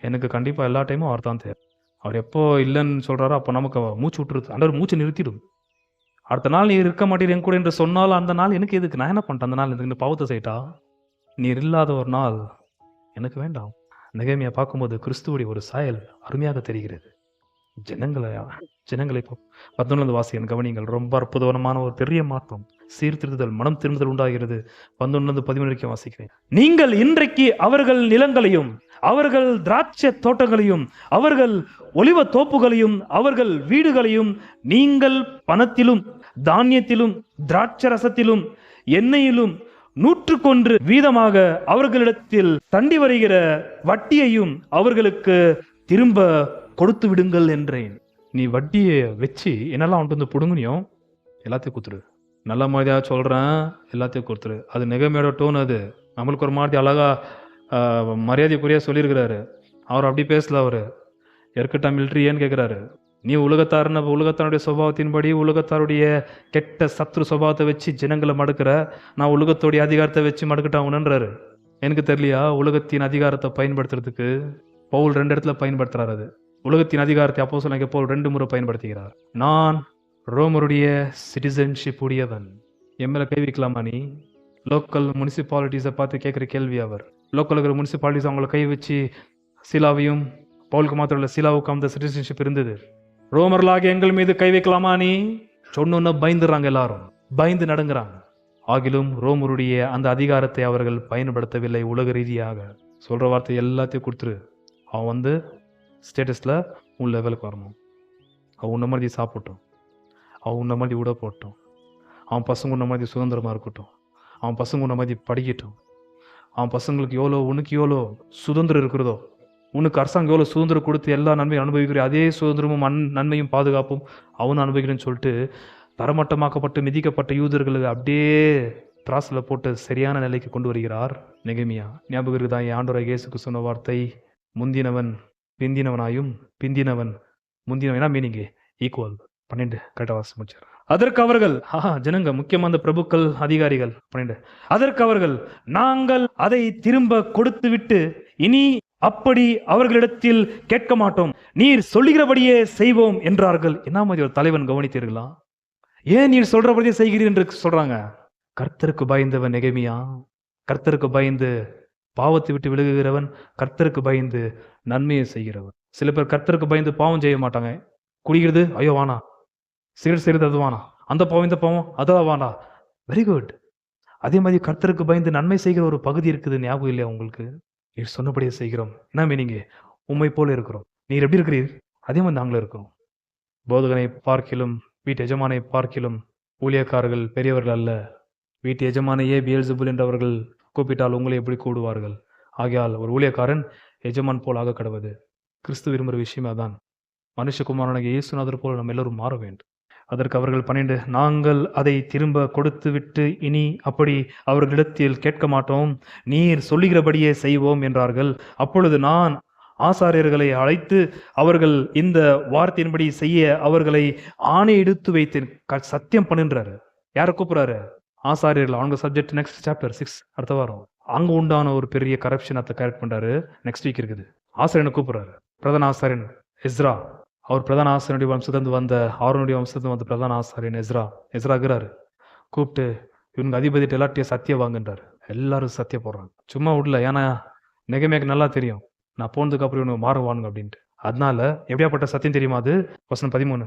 எனக்கு கண்டிப்பா எல்லா டைமும் அவர் தான் தேவை. அவர் எப்போ இல்லைன்னு சொல்றாரோ அப்போ நமக்கு மூச்சு விட்டுருது. அந்த மூச்சு நிறுத்திடும். அடுத்த நாள் நீர் இருக்க மாட்டீர் என் கூட என்று சொன்னாலும் அந்த நாள் எனக்கு எதுக்கு? நான் என்ன பண்ணிட்டேன் அந்த நாள்? எனக்கு பாவத்தை செய்யிட்டா? நீர் இல்லாத ஒரு நாள் எனக்கு வேண்டாம். நெகேமியா பார்க்கும்போது கிறிஸ்துவுடைய ஒரு சாயல் அருமையாக தெரிகிறது. ஜனங்களை 19 வாசியன் கவனிங்கள். ரொம்ப அற்புதமான ஒரு பெரிய மாற்றம், சீர்திருத்தல், மனம் திரும்புதல் உண்டாகிறது. 11-13 வரைக்கும் வாசிக்கிறேன். நீங்கள் இன்றைக்கு அவர்கள் நிலங்களையும் அவர்கள் திராட்சை தோட்டங்களையும் அவர்கள் ஒலிவ தோப்புகளையும் அவர்கள் வீடுகளையும் நீங்கள் பணத்திலும் தானியத்திலும் திராட்சை ரசத்திலும் எண்ணெயிலும் 101 வீதமாக அவர்களிடத்தில் தண்டி வருகிற வட்டியையும் அவர்களுக்கு திரும்ப கொடுத்து விடுங்கள் என்றேன். நீ வட்டியை வச்சு என்னெல்லாம் அவன்ட்டு வந்து புடுங்கினியோ எல்லாத்தையும் கொடுத்துரு. நல்ல மாதிரியாக சொல்கிறேன், எல்லாத்தையும் கொடுத்துரு. அது நெகேமியாவோட டோன். அது நம்மளுக்கு ஒரு மாதிரி அழகா மரியாதைக்குரிய சொல்லியிருக்கிறாரு. அவர் அப்படி பேசல. அவர் எற்கட்டா மிலிட்ரி ஏன்னு கேட்குறாரு. நீ உலகத்தாருடைய சுபாவத்தின்படி உலகத்தாருடைய கெட்ட சத்ரு சுபாவத்தை வச்சு ஜனங்களை மடுக்கிற, நான் உலகத்தோடைய அதிகாரத்தை வச்சு மடுக்கிட்டாங்கன்றாரு. எனக்கு தெரியலையா உலகத்தின் அதிகாரத்தை பயன்படுத்துறதுக்கு? பவுல் 2 இடத்துல பயன்படுத்துறாரு. அது உலகத்தின் அதிகாரத்தை அப்போஸ்தலனாகிய பவுல் 2 முறை பயன்படுத்துகிறார். நான் ரோமருடைய சிட்டிசன்ஷிப் உடையவன். எம்எல்ஏ கை வைக்கலாமா நீ? லோக்கல் முனிசிபாலிட்டிஸை பார்த்து கேட்குற கேள்வி அவர். லோக்கல் இருக்கிற முனிசிபாலிட்டிஸ் அவங்கள கை வச்சு சீலாவையும், பவுலுக்கு மாத்திரம் இல்லை சீலாவுக்கு அந்த சிட்டிசன்ஷிப் இருந்தது. ரோமர்களாக எங்கள் மீது கை வைக்கலாமா நீ? சொன்னோன்னு பயந்துறாங்க, எல்லாரும் பயந்து நடுங்குறாங்க. ஆகிலும் ரோமருடைய அந்த அதிகாரத்தை அவர்கள் பயன்படுத்தவில்லை. உலக ரீதியாக சொல்ற வார்த்தை எல்லாத்தையும் கொடுத்துரு. அவன் ஸ்டேட்டஸில் உன் லெவலுக்கு வரணும். அவன் உன்ன மாதிரி சாப்பிட்டோம், அவன் உன்ன மாதிரி உட போட்டோம், அவன் பசங்க உன்ன மாதிரி சுதந்திரமாக இருக்கட்டும், அவன் பசங்க உன்ன மாதிரி படிக்கட்டும், அவன் பசங்களுக்கு உனக்கு எவ்வளோ சுதந்திரம் இருக்கிறதோ, உனக்கு அரசாங்கம் எவ்வளோ சுதந்திரம் கொடுத்து எல்லா நன்மையும் அனுபவிக்கிற அதே சுதந்திரமும் நன்மையும் பாதுகாப்பும் அவனும் அனுபவிக்கிறேன்னு சொல்லிட்டு தரமட்டமாக்கப்பட்டு மிதிக்கப்பட்ட யூதர்களுக்கு அப்படியே திராசில் போட்டு சரியான நிலைக்கு கொண்டு வருகிறார் நெகேமியா. ஞாபகம் இருக்குதான் ஆண்டவராகிய இயேசுக்கு சொன்ன வார்த்தை, முந்தினவன் பிந்தினவனாயும் பிந்தினவன் முந்தினவன். Meaning equal. 12 கரெக்டாக வாசி முடிச்சார். அதற்கு அவர்கள் ஜனங்க, முக்கியமான அந்த பிரபுக்கள் அதிகாரிகள் 12, அதற்கு அவர்கள் நாங்கள் அதை திரும்ப கொடுத்து விட்டு இனி அப்படி அவர்களிடத்தில் கேட்க மாட்டோம், நீர் சொல்லுகிறபடியே செய்வோம் என்றார்கள். என்ன மாதிரி ஒரு தலைவன் கவனித்தீர்களா? ஏன் நீர் சொல்றபடியே செய்கிறீர் என்று சொல்றாங்க. கர்த்தருக்கு பயந்தவன் நெகேமியா. கர்த்தருக்கு பயந்து பாவத்தை விட்டு விலகுகிறவன், கர்த்தருக்கு பயந்து நன்மையை செய்கிறவன். சில பேர் கர்த்தருக்கு பயந்து பாவம் செய்ய மாட்டாங்க. குடிக்கிறது ஐயோ வானா, சிகரெட் செய்யறது அது வானா, அந்த பாவம் இந்த பாவம் அதெல்லாம் வானா. Very good. அதே மாதிரி கர்த்தருக்கு பயந்து நன்மை செய்கிற ஒரு பகுதி இருக்குது. ஞாபகம் இல்லையா உங்களுக்கு? நீர் சொன்னபடியே செய்கிறோம். என்ன மீனிங்க? உண்மை போல இருக்கிறோம். நீர் எப்படி இருக்கிறீர் அதே மாதிரி நாங்களும் இருக்கிறோம். போதகனை பார்க்கிலும் வீட்டு எஜமானை பார்க்கிலும் ஊழியக்காரர்கள் பெரியவர்கள் அல்ல. வீட்டு எஜமானையே பியேல்செபூல் என்றவர்கள் கூப்பிட்டால் உங்களை எப்படி கூடுவார்கள்? ஆகையால் ஒரு ஊழியக்காரன் எஜமான் போல் ஆக கடவுது. கிறிஸ்து விரும்புகிற விஷயமே அதான். மனுஷகுமாரனாகிய இயேசுநாதர் போல நம்ம எல்லோரும் மாற வேண்டும். அதற்கு அவர்கள் 12, நாங்கள் அதை திரும்ப கொடுத்து விட்டு இனி அப்படி அவர்களிடத்தில் கேட்க மாட்டோம், நீர் சொல்லுகிறபடியே செய்வோம் என்றார்கள். அப்பொழுது நான் ஆசாரியர்களை அழைத்து அவர்கள் இந்த வார்த்தையின்படி செய்ய அவர்களை ஆணை எடுத்து வைத்தேன். சத்தியம் பண்ணுன்றாரு. யாரை கூப்பிடுறாரு? ஆசாரியர்கள். அவங்க சப்ஜெக்ட் நெக்ஸ்ட் சாப்டர் 6 அடுத்த வாரம். அங்க உண்டான ஒரு பெரிய கரப்ஷன் அதை கரெக்ட் பண்றாரு. நெக்ஸ்ட் வீக் இருக்குது. ஆசாரியனை கூப்பிடுறாரு. பிரதான ஆசாரியன் எஸ்ரா. அவர் பிரதான ஆசாரியனுடைய வம்சத்திலிருந்து வந்த ஆரோனுடைய வம்சத்திலிருந்து வந்த பிரதான ஆசாரியன் எஸ்ரா இருக்கிறாரு. கூப்பிட்டு இவனுக்கு அதிபதிட்டு எல்லாத்தையும் சத்தியம் வாங்குன்றாரு. எல்லாரும் சத்தியம் போடுறாங்க. சும்மா விடல. ஏன்னா நெகேமியாக்கு நல்லா தெரியும் நான் போனதுக்கு அப்புறம் இவனுக்கு மாறுவானுங்க அப்படின்ட்டு. அதனால எப்படியாப்பட்ட சத்தியம் தெரியுமா? அது வசனம் 13,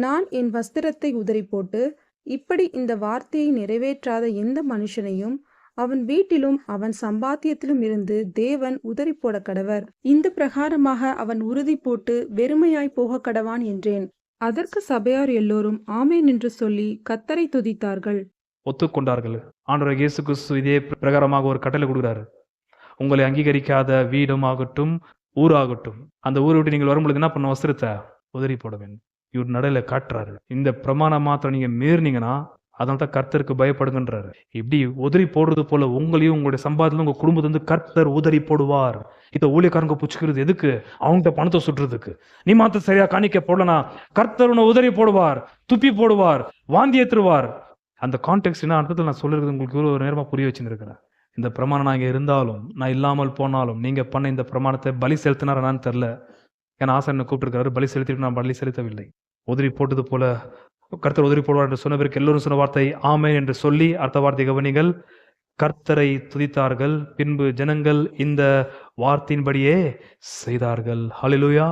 நான் என் வஸ்திரத்தை உதறி போட்டு இப்படி இந்த வார்த்தையை நிறைவேற்றாத எந்த மனுஷனையும் அவன் வீட்டிலும் அவன் சம்பாத்தியத்திலும் இருந்து தேவன் உதறி போட கடவர். இந்த பிரகாரமாக அவன் உறுதி போட்டு வெறுமையாய் போக கடவான் என்றேன். அதற்கு சபையார் எல்லோரும் ஆமேன் என்று சொல்லி கர்த்தரை துதித்தார்கள். ஒத்துக்கொண்டார்கள். ஆண்டவர் இயேசு கிறிஸ்து இதே பிரகாரமாக ஒரு கட்டளை கொடுக்குறாரு. உங்களை அங்கீகரிக்காத வீடும் ஆகட்டும் ஊராகட்டும், அந்த ஊரை விட்டு நீங்கள் வரும்பொழுது என்ன பண்ண? வஸ்திரத்தை உதறி போட வேண்டும். இவர் நடையில காட்டுறாரு. இந்த பிரமாணம் மாத்திரம் நீங்க மீறினீங்கன்னா அதனால தான் கர்த்தருக்கு பயப்படுங்கன்றாரு. இப்படி உதறி போடுறது போல உங்களையும் உங்களுடைய சம்பாதத்துல உங்க குடும்பத்தை வந்து கர்த்தர் உதறி போடுவார். இத ஊழியக்காரங்க புடிச்சுக்கிறது எதுக்கு? அவங்ககிட்ட பணத்தை சுட்டுறதுக்கு. நீ மாத்திரம் சரியா காணிக்க போடலனா கர்த்தர் உன்னை உதறி போடுவார், துப்பி போடுவார், வாந்தி ஏற்றுவார். அந்த கான்டெக்ட் என்ன அர்த்தத்தில் நான் சொல்றது உங்களுக்கு ஒரு நேரமா புரிய வச்சிருக்கிறேன். இந்த பிரமாணம் நான் இங்க இருந்தாலும் நான் இல்லாமல் போனாலும் நீங்க பண்ண இந்த பிரமாணத்தை பலி செலுத்தினாரான்னு தெரியல. ஏன்னா ஆசாரியனை கூப்பிட்டுருக்காரு, பலி செலுத்திட்டு நான் பலி செலுத்தவில்லை. உதறி போட்டது போல கர்த்தர் உதறி போடுவார் என்று சொன்ன பிறகு எல்லோரும் சொன்ன வார்த்தை ஆமென் என்று சொல்லி அடுத்த வார்த்தை கவனிங்கள். கர்த்தரை துதித்தார்கள். பின்பு ஜனங்கள் இந்த வார்த்தையின்படியே செய்தார்கள். ஹல்லேலூயா.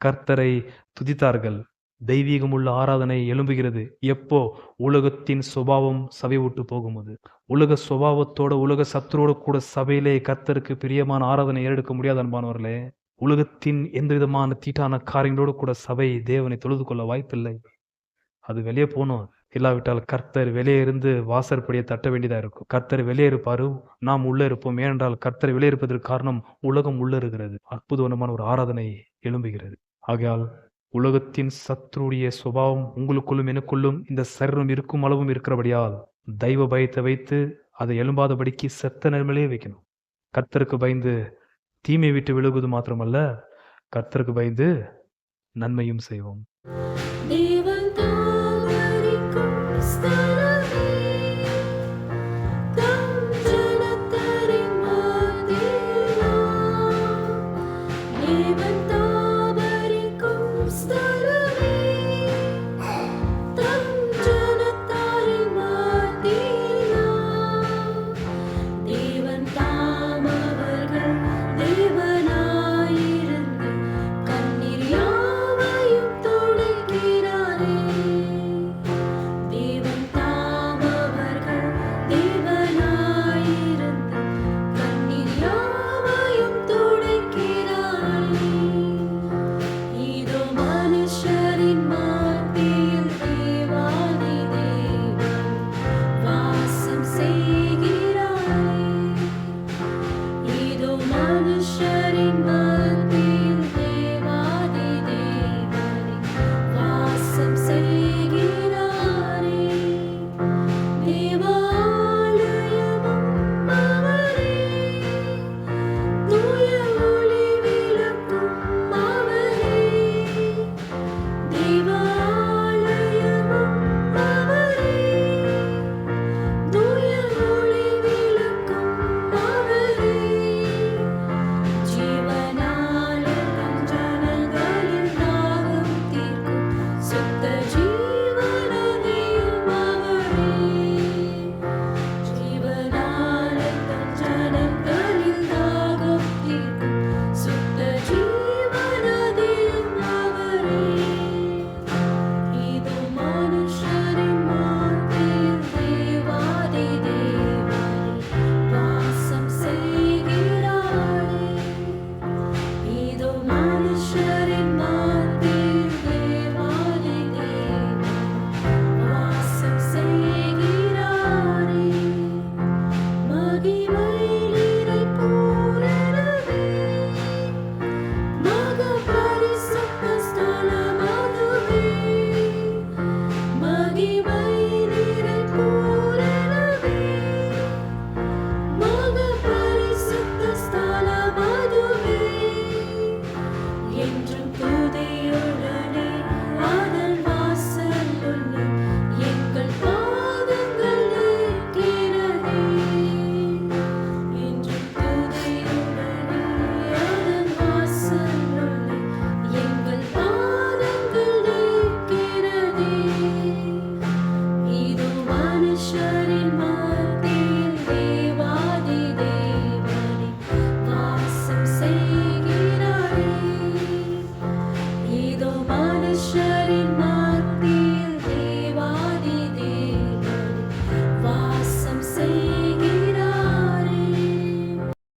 கர்த்தரை துதித்தார்கள். தெய்வீகமுள்ள ஆராதனை எழும்புகிறது. எப்போ? உலகத்தின் சுபாவம் சபை விட்டு போகும்போது. உலக சுபாவத்தோட உலக சத்துரோட கூட சபையிலே கர்த்தருக்கு பிரியமான ஆராதனை ஏறெடுக்க முடியாது அன்பானவர்களே. உலகத்தின் எந்த விதமான தீட்டான காரியங்களோடு கூட சபை தேவனை தொழுது கொள்ள வாய்ப்பில்லை. அது வெளியே போகணும். இல்லாவிட்டால் கர்த்தர் வெளியே இருந்து வாசற்படியை தட்ட வேண்டியதா இருக்கும். கர்த்தர் வெளியே இருப்பாரு, நாம் உள்ள இருப்போம். ஏனென்றால் கர்த்தர் வெளியே இருப்பதற்கு காரணம் உலகம் உள்ள இருக்கிறது. அற்புதமான ஒரு ஆராதனை எழும்புகிறது. ஆகையால் உலகத்தின் சத்துருடைய சுபாவம் உங்களுக்குள்ளும் எனக்குள்ளும் இந்த சரீரம் இருக்கும் அளவும் இருக்கிறபடியால் தெய்வ பயத்தை வைத்து அதை எழும்பாதபடிக்கு செத்த நிலைமையிலே வைக்கணும். கர்த்தருக்கு பயந்து தீமை விட்டு விலகுவது மாத்திரமல்ல, கர்த்தருக்கு பயந்து நன்மையும் செய்வோம்.